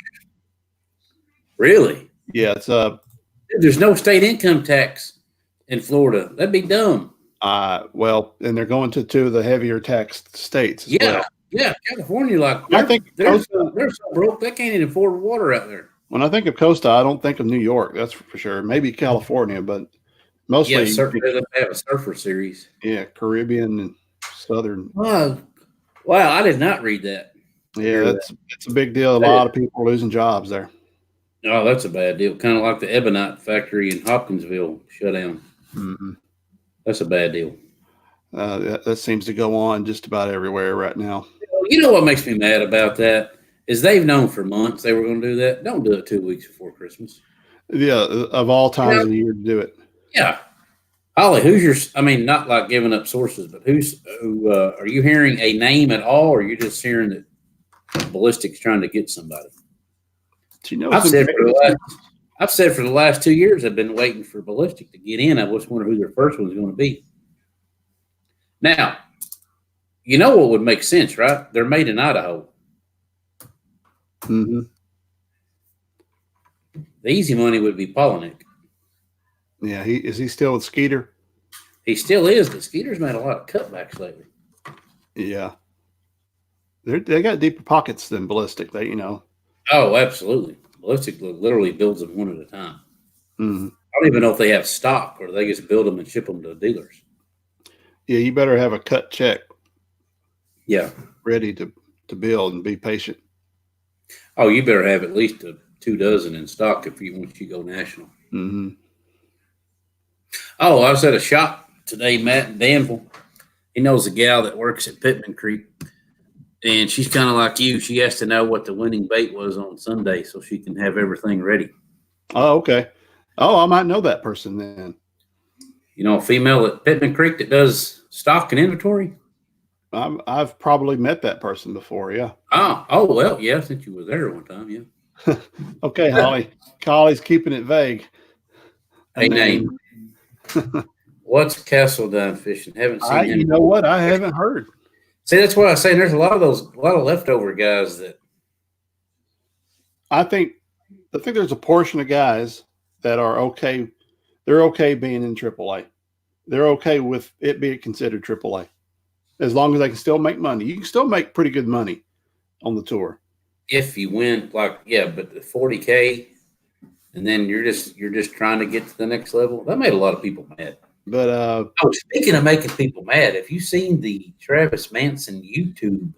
Speaker 2: Really?
Speaker 1: Yeah, it's
Speaker 2: there's no state income tax in Florida. That'd be dumb.
Speaker 1: Well, and they're going to 2 of the heavier taxed states.
Speaker 2: Yeah, California,
Speaker 1: I think
Speaker 2: they're so broke they can't even afford water out there.
Speaker 1: When I think of Costa, I don't think of New York. That's for sure. Maybe California, but mostly
Speaker 2: they have a surfer series.
Speaker 1: Yeah, Caribbean and Southern.
Speaker 2: Wow, I did not read that.
Speaker 1: Yeah, it's a big deal. A lot of people are losing jobs there.
Speaker 2: Oh, that's a bad deal. Kind of like the Ebonite factory in Hopkinsville shut down.
Speaker 1: Mm-hmm.
Speaker 2: That's a bad deal.
Speaker 1: That seems to go on just about everywhere right now.
Speaker 2: You know what makes me mad about that is they've known for months they were going to do that. Don't do it 2 weeks before Christmas.
Speaker 1: Yeah, of all times of the year to do it.
Speaker 2: Yeah. Holly, not like giving up sources, but who are you hearing a name at all, or are you just hearing that Ballistic's trying to get somebody? I've said for the last 2 years I've been waiting for Ballistic to get in. I just wonder who their first one's going to be. Now, you know what would make sense, right? They're made in Idaho.
Speaker 1: Mm-hmm.
Speaker 2: The easy money would be Polinick.
Speaker 1: Yeah, is he still with Skeeter?
Speaker 2: He still is, but Skeeter's made a lot of cutbacks lately.
Speaker 1: Yeah. They got deeper pockets than Ballistic.
Speaker 2: Oh, absolutely. Ballistic literally builds them one at a time.
Speaker 1: Mhm.
Speaker 2: I don't even know if they have stock or they just build them and ship them to dealers.
Speaker 1: Yeah, you better have a cut check
Speaker 2: Yeah.
Speaker 1: ready to build and be patient.
Speaker 2: Oh, you better have at least 2 dozen in stock once you go national.
Speaker 1: Mm-hmm.
Speaker 2: Oh, I was at a shop today, Matt in Danville. He knows a gal that works at Pittman Creek, and she's kind of like you. She has to know what the winning bait was on Sunday so she can have everything ready.
Speaker 1: Oh, okay. Oh, I might know that person then.
Speaker 2: You know, a female at Pittman Creek that does stock and inventory.
Speaker 1: I've probably met that person before. Yeah.
Speaker 2: Oh, well, yeah, since you were there one time, yeah.
Speaker 1: Okay, Holly. Holly's keeping it vague.
Speaker 2: Hey, name. What's Castle done fishing? Haven't seen him.
Speaker 1: You know what? I haven't heard.
Speaker 2: See, that's why I say there's a lot of leftover guys that.
Speaker 1: I think there's a portion of guys that are okay. They're okay being in AAA. They're okay with it being considered AAA, as long as they can still make money. You can still make pretty good money on the tour
Speaker 2: if you win. But the 40K, and then you're just trying to get to the next level. That made a lot of people mad.
Speaker 1: But
Speaker 2: speaking of making people mad, have you seen the Travis Manson YouTube?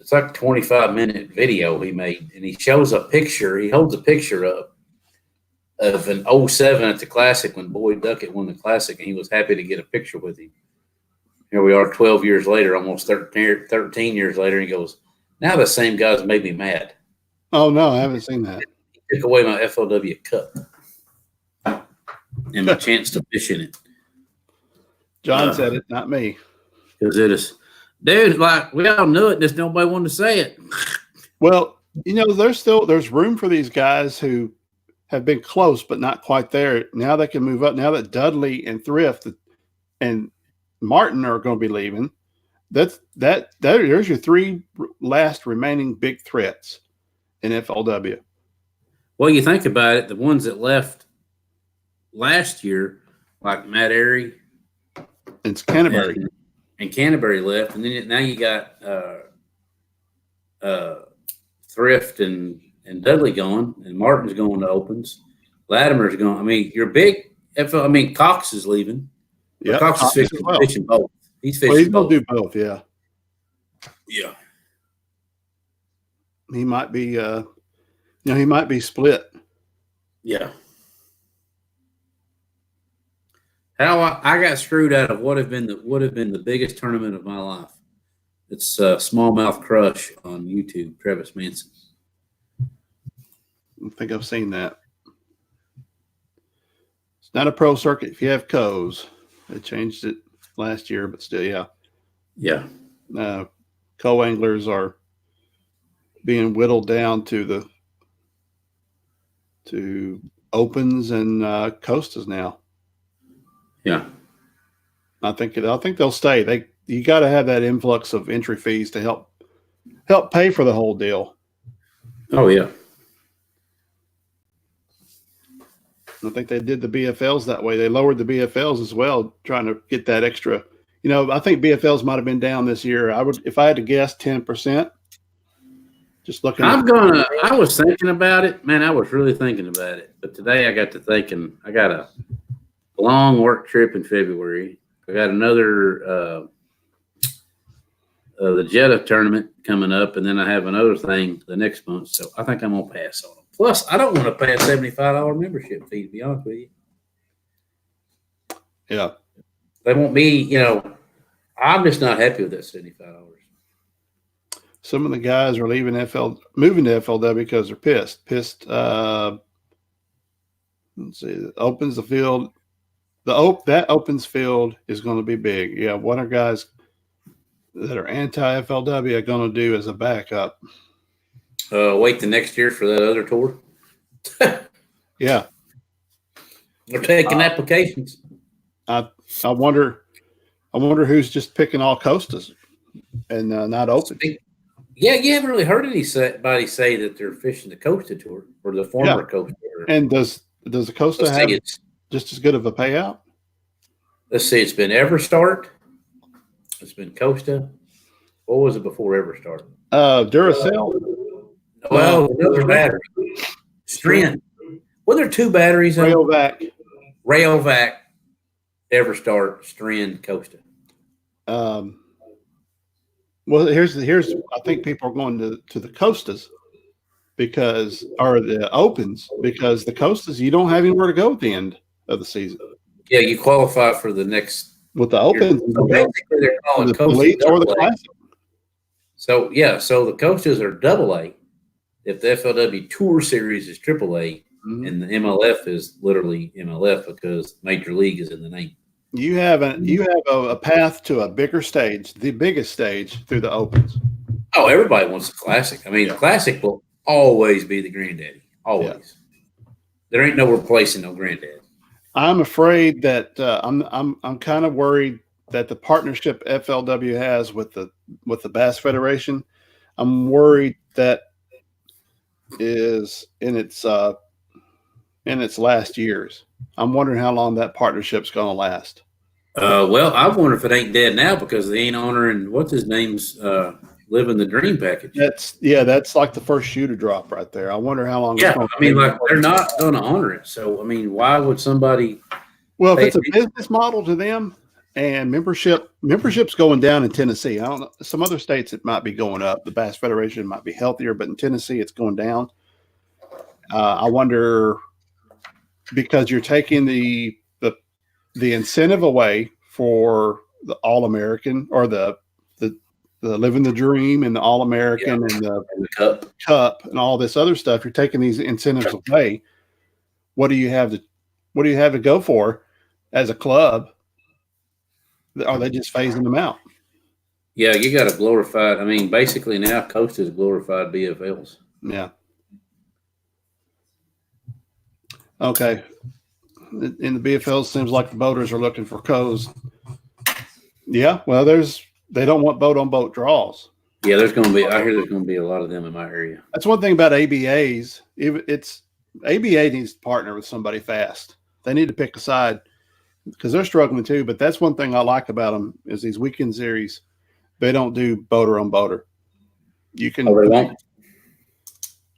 Speaker 2: It's like a 25-minute video he made, and he shows a picture. He holds a picture up of an 07 at the Classic when Boyd Duckett won the Classic, and he was happy to get a picture with him. Here we are 12 years later, almost 13 years later, and he goes, now the same guys made me mad.
Speaker 1: Oh, no, I haven't seen that.
Speaker 2: He took away my FLW cup and my chance to fish in it.
Speaker 1: John said it, not me.
Speaker 2: Because it is, dude, like, we all knew it, just nobody wanted to say it.
Speaker 1: Well, there's room for these guys who have been close but not quite there. Now they can move up. Now that Dudley and Thrift and Martin are going to be leaving, there's your 3 last remaining big threats in FLW.
Speaker 2: Well, you think about it, the ones that left last year, like Matt Airy,
Speaker 1: it's Canterbury,
Speaker 2: and Canterbury left, and then now you got Thrift and Dudley going, and Martin's going to Opens, Latimer's going. I mean, your big. Cox is leaving.
Speaker 1: Yeah,
Speaker 2: Cox is fishing both. He's fishing.
Speaker 1: Well, he's going to do both. Yeah.
Speaker 2: Yeah.
Speaker 1: He might be. He might be split.
Speaker 2: Yeah. How I got screwed out of would have been the biggest tournament of my life. It's Smallmouth Crush on YouTube, Travis Manson.
Speaker 1: I think I've seen that. It's not a pro circuit if you have coes. They changed it last year, but still, yeah.
Speaker 2: Yeah.
Speaker 1: Co-anglers are being whittled down to Opens and Costas now.
Speaker 2: Yeah.
Speaker 1: I think they'll stay. You got to have that influx of entry fees to help pay for the whole deal.
Speaker 2: Oh yeah.
Speaker 1: I think they did the BFLs that way. They lowered the BFLs as well, trying to get that extra. I think BFLs might have been down this year. If I had to guess, 10%. Just looking.
Speaker 2: I was thinking about it, man. I was really thinking about it, but today I got to thinking. I got a long work trip in February. I got another the Jetta tournament coming up, and then I have another thing the next month. So I think I'm gonna pass on them. Plus, I don't want to pay a $75 membership fee, to be honest with you.
Speaker 1: Yeah,
Speaker 2: they want me. I'm just not happy with that $75.
Speaker 1: Some of the guys are moving to FLW because they're pissed. Let's see. Opens the field. That Opens field is going to be big. Yeah, what are guys that are anti-FLW are going to do as a backup?
Speaker 2: Wait the next year for that other tour.
Speaker 1: Yeah,
Speaker 2: they're taking applications.
Speaker 1: I wonder who's just picking all Costas and not Opens.
Speaker 2: Yeah, you haven't really heard anybody say that they're fishing the Costa Tour or the former Costa Tour.
Speaker 1: And does the Costa have just as good of a payout?
Speaker 2: Let's see. It's been Everstart. It's been Costa. What was it before Everstart?
Speaker 1: Duracell.
Speaker 2: Well, another battery. Strand. Well, there are two batteries.
Speaker 1: Rayovac.
Speaker 2: Rayovac, Everstart, Strand, Costa.
Speaker 1: Well, here's I think people are going to the Costas or the Opens because the Costas you don't have anywhere to go at the end of the season.
Speaker 2: Yeah, you qualify for the next
Speaker 1: with the Opens.
Speaker 2: So basically, they're calling
Speaker 1: the
Speaker 2: Coastas
Speaker 1: Elite or the Classic.
Speaker 2: So so the Coastas are AA. If the FLW Tour Series is AAA, and the MLF is literally MLF because Major League is in the name.
Speaker 1: You have a path to a bigger stage, the biggest stage through the Opens.
Speaker 2: Oh, everybody wants the Classic. I mean, the Classic will always be the granddaddy. Always. Yeah. There ain't no replacing no granddad.
Speaker 1: I'm afraid that I'm kind of worried that the partnership FLW has with the Bass Federation, I'm worried that is in its last years. I'm wondering how long that partnership's going to last.
Speaker 2: Well, I wonder if it ain't dead now because they ain't honoring what's his name's living the dream package.
Speaker 1: That's like the first shoe to drop right there. I wonder how long.
Speaker 2: Yeah, I mean, like they're not going to honor it. So, I mean, why would somebody?
Speaker 1: Well, if it's a business model to them, and membership's going down in Tennessee. I don't know. Some other states it might be going up. The Bass Federation might be healthier, but in Tennessee it's going down. I wonder because you're taking the incentive away for the All-American or the Living the Dream and the All-American and the Cup and all this other stuff. You're taking these incentives away. What do you have to go for as a club? Are they just phasing them out?
Speaker 2: Yeah, you got a glorified. I mean, basically now Coast is glorified BFLs.
Speaker 1: Yeah. Okay. In the BFLs, seems like the boaters are looking for codes. Yeah. Well, they don't want boat on boat draws.
Speaker 2: Yeah, I hear there's going to be a lot of them in my area.
Speaker 1: That's one thing about ABAs. ABA needs to partner with somebody fast. They need to pick a side because they're struggling too. But that's one thing I like about them is these weekend series. They don't do boater on boater. You can.
Speaker 2: Oh, they won't?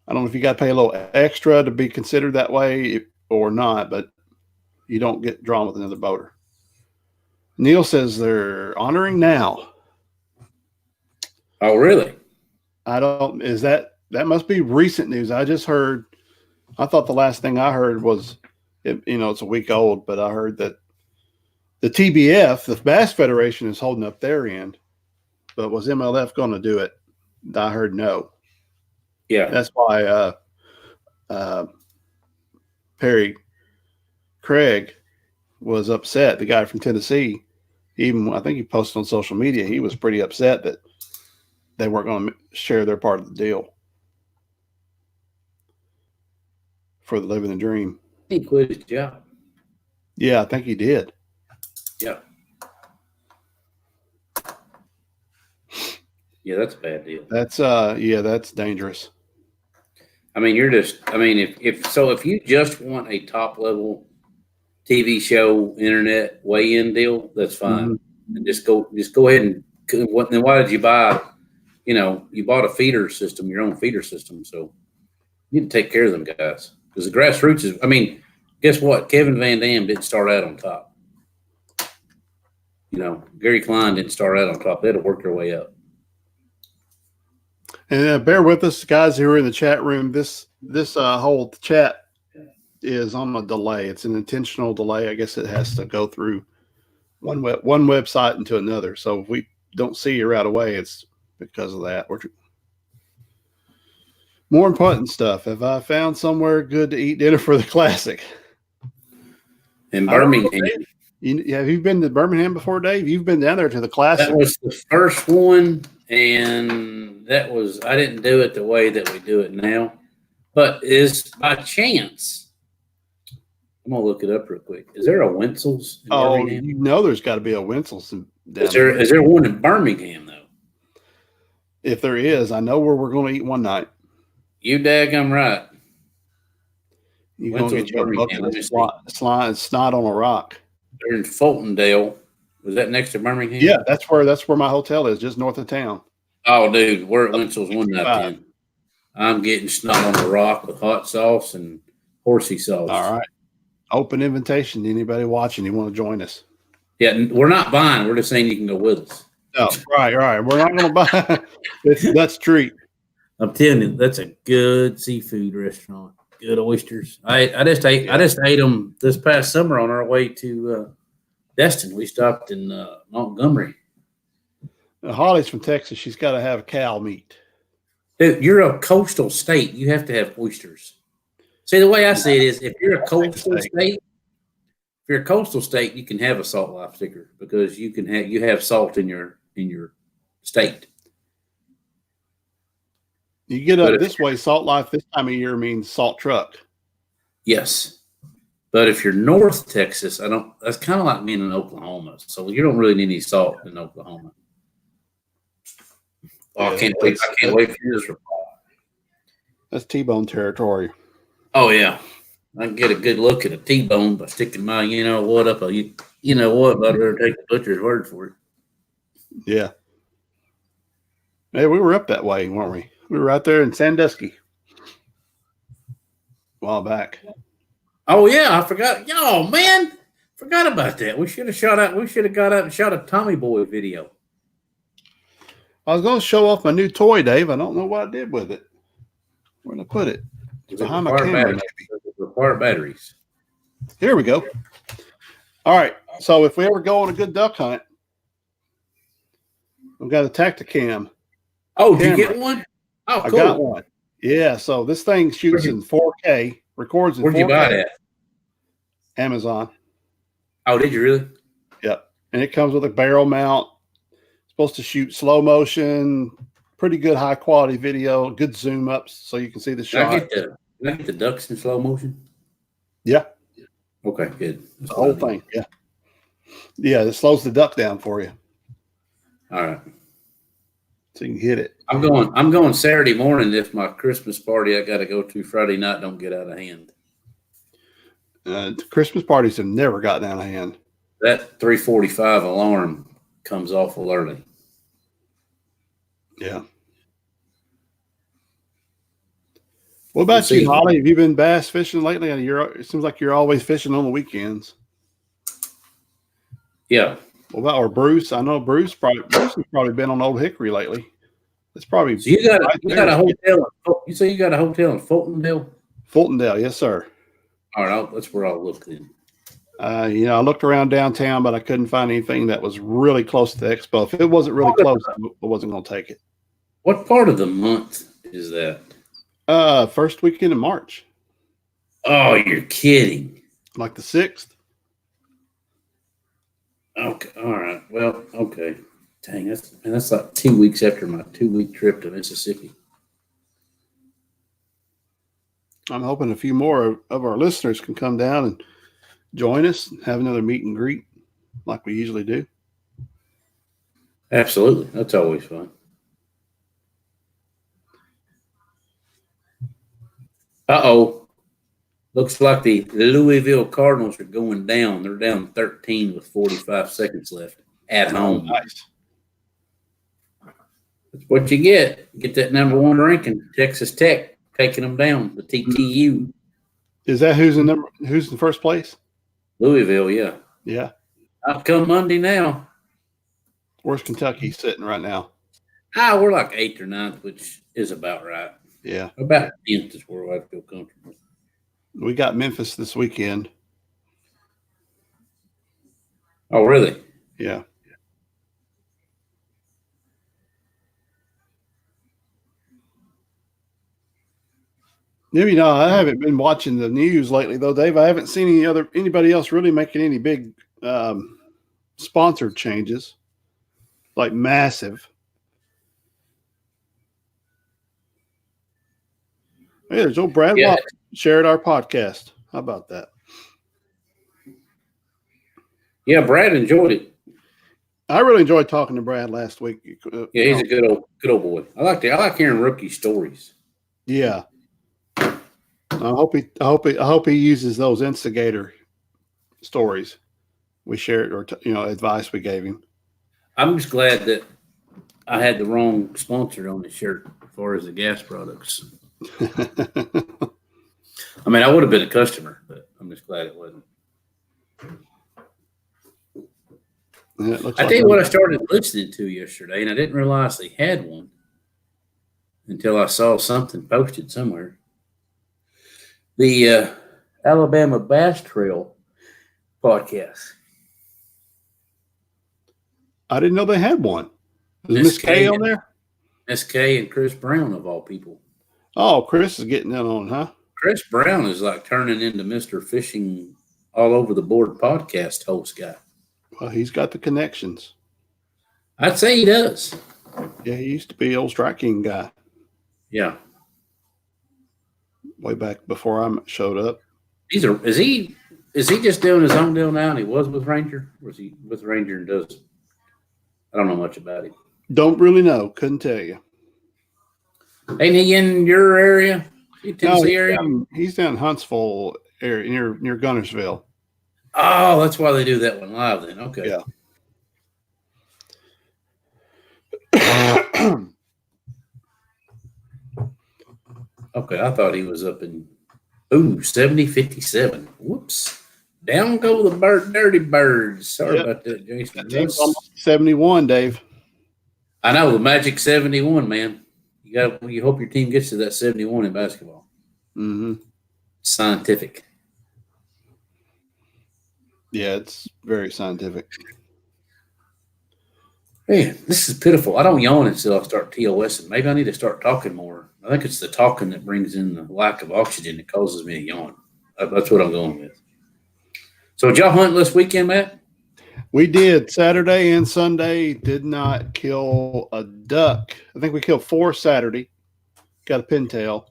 Speaker 1: I don't know if you got to pay a little extra to be considered that way or not, but you don't get drawn with another boater. Neil says they're honoring now.
Speaker 2: Oh, really?
Speaker 1: That must be recent news. I just heard, I thought the last thing I heard was, it's a week old, but I heard that the TBF, the Bass Federation, is holding up their end. But was MLF going to do it? I heard no.
Speaker 2: Yeah.
Speaker 1: That's why Perry Craig was upset. The guy from Tennessee, I think he posted on social media, he was pretty upset that they weren't going to share their part of the deal for the Living the Dream.
Speaker 2: He quit his job.
Speaker 1: Yeah, I think he did.
Speaker 2: Yeah. Yeah, that's a bad deal.
Speaker 1: That's dangerous.
Speaker 2: I mean, if you just want a top level TV show, internet weigh-in deal, that's fine. Mm-hmm. And just go ahead and then why did you buy? You bought a feeder system, your own feeder system, so you need to take care of them guys because the grassroots is. I mean, guess what? Kevin Van Dam didn't start out on top. Gary Klein didn't start out on top. They had to work their way up.
Speaker 1: And bear with us, guys who are in the chat room. This whole chat is on a delay. It's an intentional delay. I guess it has to go through one website into another. So if we don't see you right away, it's because of that. More important stuff. Have I found somewhere good to eat dinner for the Classic?
Speaker 2: In Birmingham.
Speaker 1: Have you been to Birmingham before, Dave? You've been down there to the Classic.
Speaker 2: That was the first one, and I didn't do it the way that we do it now. But is by chance, I'm going to look it up real quick. Is there a Wenzel's in Birmingham?
Speaker 1: There's got to be a Wenzel's down
Speaker 2: there. Is there one in Birmingham, though?
Speaker 1: If there is, I know where we're going to eat one night.
Speaker 2: You daggum right.
Speaker 1: You're going to get your bucket of snot on a rock.
Speaker 2: They're in Fultondale. Was that next to Birmingham?
Speaker 1: Yeah, that's where my hotel is, just north of town.
Speaker 2: Oh, dude, we're at Winchell's one night
Speaker 1: 65.
Speaker 2: then. I'm getting snot on the rock with hot sauce and horsey sauce.
Speaker 1: All right. Open invitation to anybody watching. You want to join us?
Speaker 2: Yeah, we're not buying. We're just saying you can go with us.
Speaker 1: Oh, right. We're not going to buy. That's treat.
Speaker 2: I'm telling you, that's a good seafood restaurant. Good oysters. I just ate them this past summer on our way to Destin. We stopped in Montgomery.
Speaker 1: Holly's from Texas. She's got to have cow meat.
Speaker 2: Dude, you're a coastal state. You have to have oysters. See, the way I see it is, if you're a coastal state, you can have a salt life sticker because you have salt in your state.
Speaker 1: You get up this way, Salt Life this time of year means salt truck.
Speaker 2: Yes. But if you're North Texas, that's kind of like being in Oklahoma. So you don't really need any salt in Oklahoma. Oh, I can't wait for this report.
Speaker 1: That's T-bone territory.
Speaker 2: Oh yeah. I can get a good look at a T-bone by sticking my but I'd rather take the butcher's word for it.
Speaker 1: Yeah. Hey, we were up that way, weren't we? We were right there in Sandusky a while back.
Speaker 2: Oh yeah, I forgot. Yo, man, forgot about that. We should have got out and shot a Tommy Boy video.
Speaker 1: I was going to show off my new toy, Dave. I don't know what I did with it. Where did I put it? It's behind my camera, maybe.
Speaker 2: Require batteries.
Speaker 1: Here we go. All right. So if we ever go on a good duck hunt, we've got a Tacticam.
Speaker 2: Oh, did you get one? Oh, cool.
Speaker 1: I got one. Yeah. So this thing shoots in 4K, records in 4K.
Speaker 2: Where'd you buy that?
Speaker 1: Amazon.
Speaker 2: Oh, did you really?
Speaker 1: Yep. And it comes with a barrel mount. Supposed to shoot slow motion, pretty good high quality video, good zoom ups so you can see the shot.
Speaker 2: Can I get the ducks in slow motion?
Speaker 1: Yeah.
Speaker 2: Okay, good.
Speaker 1: The whole thing. Yeah. Yeah, it slows the duck down for you.
Speaker 2: All right.
Speaker 1: So you can hit it.
Speaker 2: I'm going Saturday morning if my Christmas party I gotta go to Friday night don't get out of hand.
Speaker 1: Christmas parties have never gotten out of hand.
Speaker 2: That 3:45 alarm comes awful early.
Speaker 1: Yeah. What about you, Holly? Have you been bass fishing lately? It seems like you're always fishing on the weekends.
Speaker 2: Yeah.
Speaker 1: What about Bruce? I know Bruce has probably been on Old Hickory lately. It's probably
Speaker 2: so you got a hotel. You say you got a hotel in Fultondale?
Speaker 1: Fultondale, yes, sir.
Speaker 2: All right, that's where I'll look then.
Speaker 1: I looked around downtown, but I couldn't find anything that was really close to the expo. If it wasn't really close, I wasn't going to take it.
Speaker 2: What part of the month is that?
Speaker 1: First weekend in March.
Speaker 2: Oh, you're kidding.
Speaker 1: Like the 6th.
Speaker 2: Okay. All right. Well, okay. Dang, that's like 2 weeks after my 2-week trip to Mississippi.
Speaker 1: I'm hoping a few more of our listeners can come down and join us and have another meet and greet like we usually do.
Speaker 2: Absolutely. That's always fun. Uh-oh. Looks like the Louisville Cardinals are going down. They're down 13 with 45 seconds left at home.
Speaker 1: Nice.
Speaker 2: That's what you get. Get that number 1 ranking. Texas Tech taking them down. The TTU.
Speaker 1: Is that who's in first place?
Speaker 2: Louisville, yeah.
Speaker 1: Yeah.
Speaker 2: Out come Monday now.
Speaker 1: Where's Kentucky sitting right now?
Speaker 2: We're like 8th or 9th, which is about right.
Speaker 1: Yeah.
Speaker 2: About 10th is where I feel comfortable.
Speaker 1: We got Memphis this weekend.
Speaker 2: Oh, really?
Speaker 1: Yeah. I haven't been watching the news lately, though, Dave. I haven't seen anybody else really making any big sponsored changes, like massive. Hey, there's old Brad Watt shared our podcast. How about that?
Speaker 2: Yeah, Brad enjoyed it.
Speaker 1: I really enjoyed talking to Brad last week.
Speaker 2: Yeah, he's a good old boy. I like hearing rookie stories.
Speaker 1: Yeah. I hope he uses those instigator stories we shared, or advice we gave him.
Speaker 2: I'm just glad that I had the wrong sponsor on the shirt as far as the gas products. I mean, I would have been a customer, but I'm just glad it wasn't. I tell you what, I started listening to yesterday, and I didn't realize they had one until I saw something posted somewhere. The Alabama Bass Trail podcast.
Speaker 1: I didn't know they had one. Is Miss K on there?
Speaker 2: Miss K and Chris Brown, of all people.
Speaker 1: Oh, Chris is getting in on, huh?
Speaker 2: Chris Brown is like turning into Mr. Fishing all over the board podcast host guy.
Speaker 1: Well, he's got the connections.
Speaker 2: I'd say he does.
Speaker 1: Yeah, he used to be old Strike King guy.
Speaker 2: Yeah.
Speaker 1: Way back before I showed up.
Speaker 2: Is he just doing his own deal now and he was with Ranger? Or is he with Ranger and does? I don't know much about him.
Speaker 1: Don't really know. Couldn't tell you.
Speaker 2: Ain't he in your area? Tennessee area?
Speaker 1: He's down Huntsville area near Gunnersville.
Speaker 2: Oh, that's why they do that one live then. Okay.
Speaker 1: Yeah.
Speaker 2: Okay, I thought he was up in 70-57. Whoops. Down go the dirty birds. Sorry about that, Jason.
Speaker 1: That's almost 71, Dave.
Speaker 2: I know, the magic 71, man. You hope your team gets to that 71 in basketball.
Speaker 1: Mm-hmm.
Speaker 2: Scientific.
Speaker 1: Yeah, it's very scientific.
Speaker 2: Man, this is pitiful. I don't yawn until I start TOSing. Maybe I need to start talking more. I think it's the talking that brings in the lack of oxygen that causes me to yawn. That's what I'm going with. So did y'all hunt this weekend, Matt?
Speaker 1: We did. Saturday and Sunday did not kill a duck. I think we killed 4 Saturday. Got a pintail.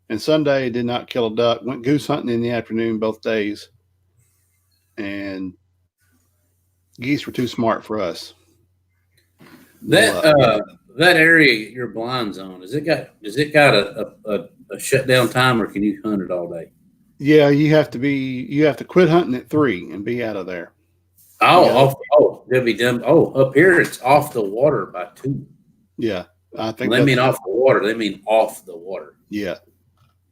Speaker 1: And Sunday did not kill a duck. Went goose hunting in the afternoon both days. And geese were too smart for us.
Speaker 2: That area your blind zone, does it got a shutdown time, or can you hunt it all day?
Speaker 1: Yeah, you have to quit hunting at 3 and be out of there.
Speaker 2: They'll be done. Oh, up here it's off the water by 2.
Speaker 1: Yeah, I think
Speaker 2: they mean off the water. They mean off the water.
Speaker 1: Yeah,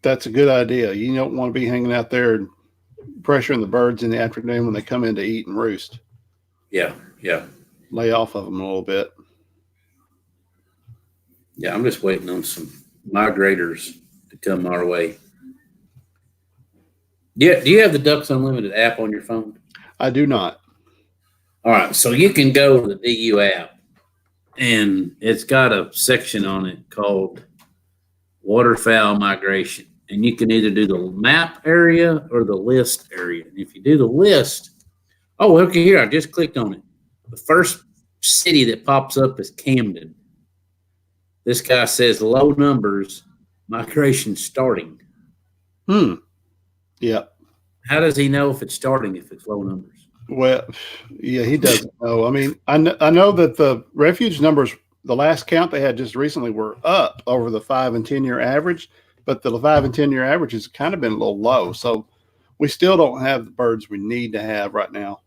Speaker 1: that's a good idea. You don't want to be hanging out there and pressuring the birds in the afternoon when they come in to eat and roost.
Speaker 2: Yeah.
Speaker 1: Lay off of them a little bit.
Speaker 2: Yeah, I'm just waiting on some migrators to come our way. Yeah, do you have the Ducks Unlimited app on your phone?
Speaker 1: I do not.
Speaker 2: All right, so you can go to the DU app, and it's got a section on it called Waterfowl Migration. And you can either do the map area or the list area. And if you do the list, okay, here, I just clicked on it. The first city that pops up is Camden. This guy says low numbers, migration starting.
Speaker 1: Yeah.
Speaker 2: How does he know if it's starting if it's low numbers?
Speaker 1: Well, yeah, he doesn't know. I mean, I know that the refuge numbers, the last count they had just recently, were up over the 5 and 10 year average, but the 5 and 10 year average has kind of been a little low. So we still don't have the birds we need to have right now.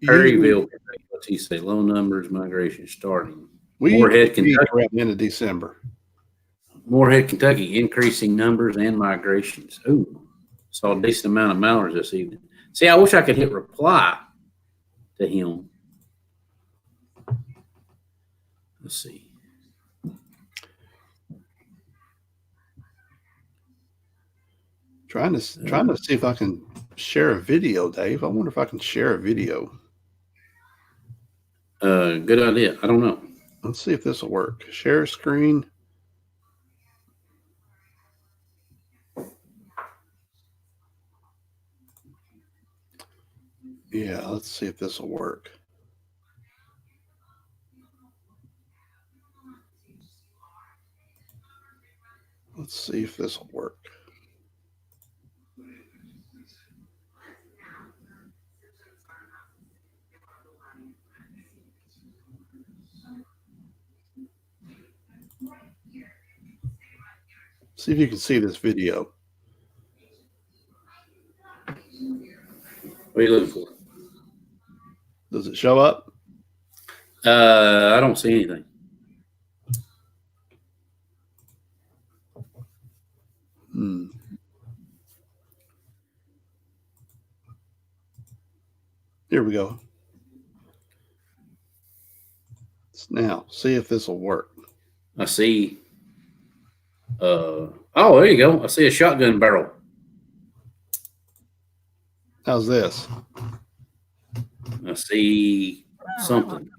Speaker 1: Perryville,
Speaker 2: what's he say? Low numbers, migration starting.
Speaker 1: Morehead, Kentucky, around the end of December.
Speaker 2: Morehead, Kentucky, increasing numbers and migrations. Ooh, saw a decent amount of mallards this evening. See, I wish I could hit reply to him. Let's see.
Speaker 1: Trying to see if I can share a video, Dave. I wonder if I can share a video.
Speaker 2: Good idea. I don't know.
Speaker 1: Let's see if this will work. Share screen. Yeah, let's see if this will work. Let's see if this will work. See if you can see this video.
Speaker 2: What are you looking for?
Speaker 1: Does it show up?
Speaker 2: I don't see anything.
Speaker 1: Here we go. Now, see if this will work.
Speaker 2: I see. Oh, there you go. I see a shotgun barrel.
Speaker 1: How's this?
Speaker 2: I see something.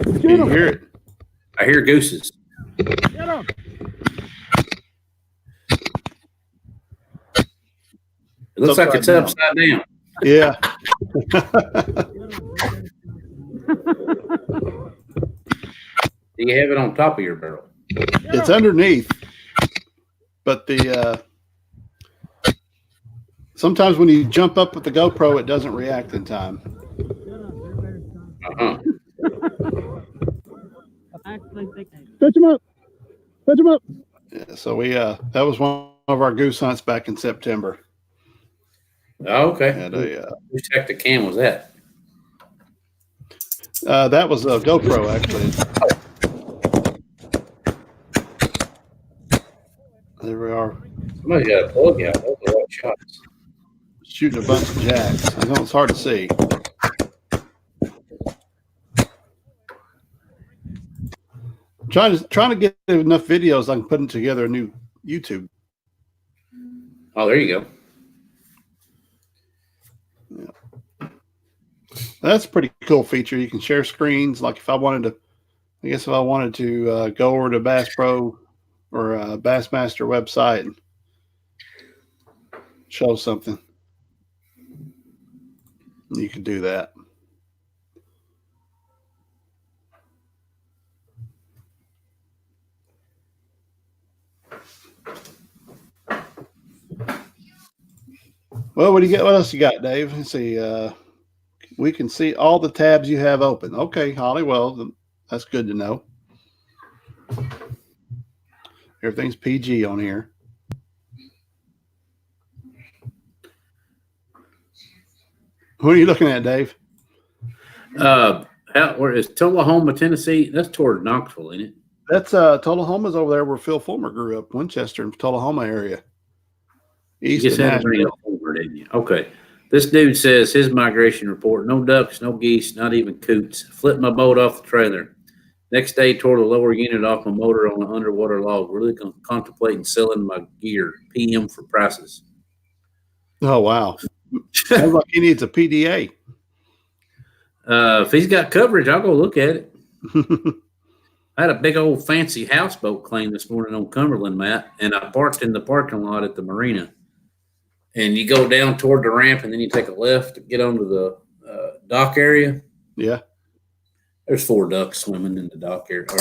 Speaker 1: Can you hear it?
Speaker 2: I hear gooses. It looks like it's upside down.
Speaker 1: Yeah.
Speaker 2: Do you have it on top of your barrel?
Speaker 1: It's underneath, but the sometimes when you jump up with the GoPro, it doesn't react in time.
Speaker 3: Fetch him up. Fetch him up.
Speaker 1: Yeah, so we that was one of our goose hunts back in September.
Speaker 2: Oh, okay.
Speaker 1: And
Speaker 2: Whose Tacticam was that?
Speaker 1: that was a GoPro actually. There we are.
Speaker 2: Somebody got a plug out. Those are white shots.
Speaker 1: Shooting a bunch of jacks. I know it's hard to see. Trying to get enough videos I can put together a new YouTube.
Speaker 2: Oh, there you go.
Speaker 1: Yeah. That's a pretty cool feature. You can share screens. Like if I wanted to go over to Bass Pro or Bassmaster website and show something, you can do that. Well, what else you got, Dave? Let's see. We can see all the tabs you have open. Okay, Holly. Well, that's good to know. Everything's PG on here. Who are you looking at, Dave?
Speaker 2: Where is Tullahoma, Tennessee? That's toward Knoxville, ain't it?
Speaker 1: That's Tullahoma's over there where Phil Fulmer grew up, Winchester and Tullahoma area. East
Speaker 2: You just had to bring it over, didn't you? Okay. This dude says his migration report: no ducks, no geese, not even coots. Flipped my boat off the trailer. Next day, tore the lower unit off my motor on an underwater log. Really contemplating selling my gear. PM for prices.
Speaker 1: Oh wow! Sounds like he needs a PDA.
Speaker 2: If he's got coverage, I'll go look at it. I had a big old fancy houseboat claim this morning on Cumberland, Matt, and I parked in the parking lot at the marina. And you go down toward the ramp, and then you take a left to get onto the dock area.
Speaker 1: Yeah.
Speaker 2: There's 4 ducks swimming in the dock area. I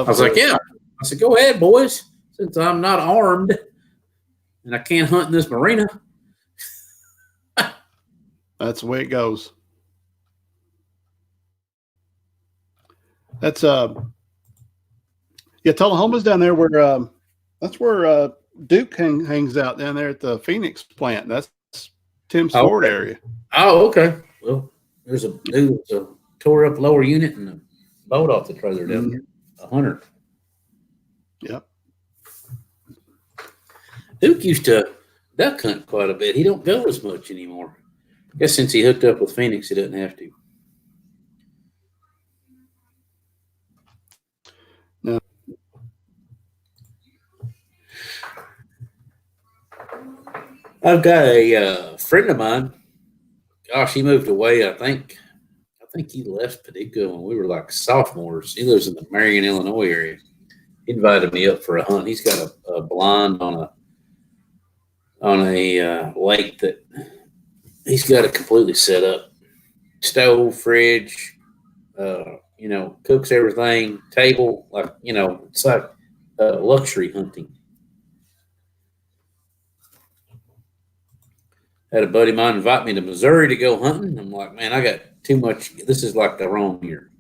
Speaker 2: was like, yeah. I said, go ahead, boys, since I'm not armed and I can't hunt in this marina.
Speaker 1: That's the way it goes. That's Tullahoma's down there where that's where Duke hangs out down there at the Phoenix plant. That's Tim's Ford area.
Speaker 2: Oh, okay. Well, there's a dude that tore up lower unit and a boat off the trailer down there. A hunter.
Speaker 1: Yep.
Speaker 2: Duke used to duck hunt quite a bit. He don't go as much anymore. I guess since he hooked up with Phoenix, he doesn't have to.
Speaker 1: No.
Speaker 2: I've got a friend of mine. Gosh, he moved away. I think he left Paducah when we were like sophomores. He lives in the Marion, Illinois area. He invited me up for a hunt. He's got a blind on a lake that he's got it completely set up. Stove, fridge, cooks everything, table, it's like luxury hunting. Had a buddy of mine invite me to Missouri to go hunting. I'm like, man, I got too much. This is like the wrong year.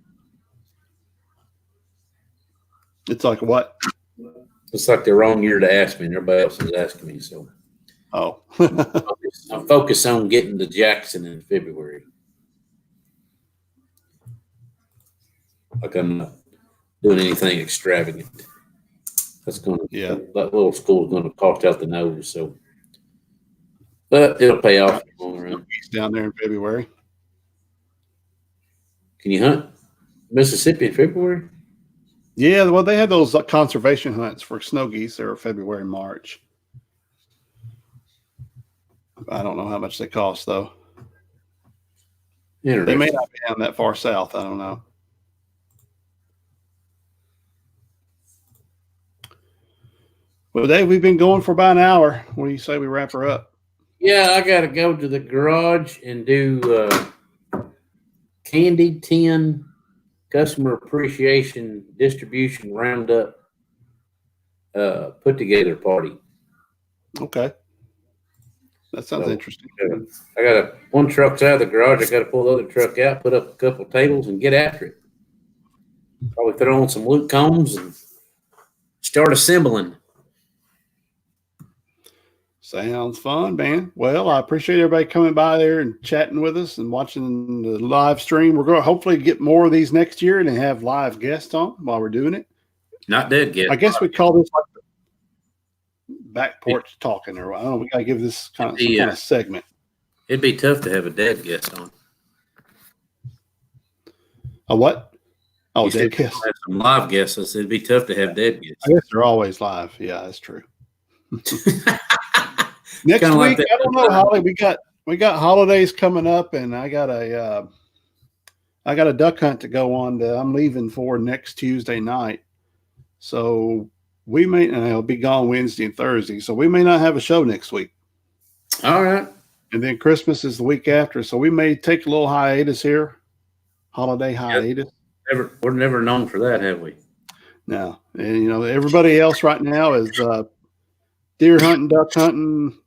Speaker 1: It's like what?
Speaker 2: It's like the wrong year to ask me, and everybody else is asking me. So
Speaker 1: Oh,
Speaker 2: I'm focused on getting to Jackson in February. Like I'm not doing anything extravagant. That's
Speaker 1: yeah.
Speaker 2: that little school is gonna cost out the nose. So, but it'll pay off in the long run.
Speaker 1: He's down there in February.
Speaker 2: Can you hunt Mississippi in February?
Speaker 1: Yeah, well, they had those conservation hunts for snow geese. They were February, March. I don't know how much they cost though. They may not be down that far south. I don't know. Well, Dave, we've been going for about an hour. What do you say we wrap her up?
Speaker 2: Yeah, I got to go to the garage and do candy tin customer appreciation distribution roundup put together party.
Speaker 1: Okay. That sounds interesting.
Speaker 2: I got one truck's out of the garage. I got to pull the other truck out, put up a couple tables, and get after it. Probably throw on some loop combs and start assembling.
Speaker 1: Sounds fun, man. Well, I appreciate everybody coming by there and chatting with us and watching the live stream. We're going to hopefully get more of these next year and have live guests on while we're doing it.
Speaker 2: Not dead yet.
Speaker 1: I guess we call this like back porch talking, or I don't know. We got to give this kind of some kind of segment.
Speaker 2: It'd be tough to have a dead guest on.
Speaker 1: A what? Oh,
Speaker 2: You
Speaker 1: dead
Speaker 2: said
Speaker 1: guests.
Speaker 2: have some live guests. I said it'd be tough to have dead guests.
Speaker 1: I guess they're always live. Yeah, that's true. Next
Speaker 2: Kinda
Speaker 1: week,
Speaker 2: like
Speaker 1: I don't know, Holly. We got holidays coming up, and I got a duck hunt to go on that I'm leaving for next Tuesday night. So we may, and I'll be gone Wednesday and Thursday. So we may not have a show next week.
Speaker 2: All right.
Speaker 1: And then Christmas is the week after. So we may take a little hiatus here. Holiday hiatus.
Speaker 2: We're never known for that, have we?
Speaker 1: No. And everybody else right now is deer hunting, duck hunting,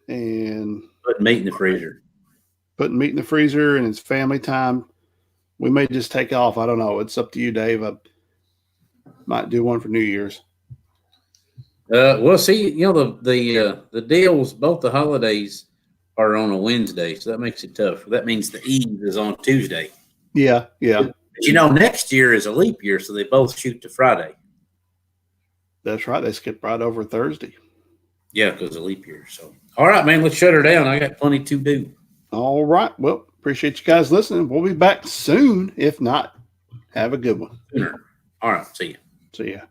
Speaker 1: and
Speaker 2: Put meat in the freezer.
Speaker 1: putting meat in the freezer, and it's family time. We may just take off. I don't know. It's up to you, Dave. I might do one for New Year's.
Speaker 2: Well, see, the deals, both the holidays are on a Wednesday, so that makes it tough. That means the Eve is on Tuesday.
Speaker 1: Yeah.
Speaker 2: But next year is a leap year, so they both shoot to Friday.
Speaker 1: That's right. They skipped right over Thursday.
Speaker 2: Yeah, because of leap year. So, all right, man, let's shut her down. I got plenty to do.
Speaker 1: All right. Well, appreciate you guys listening. We'll be back soon. If not, have a good one.
Speaker 2: All right, see you.
Speaker 1: See ya.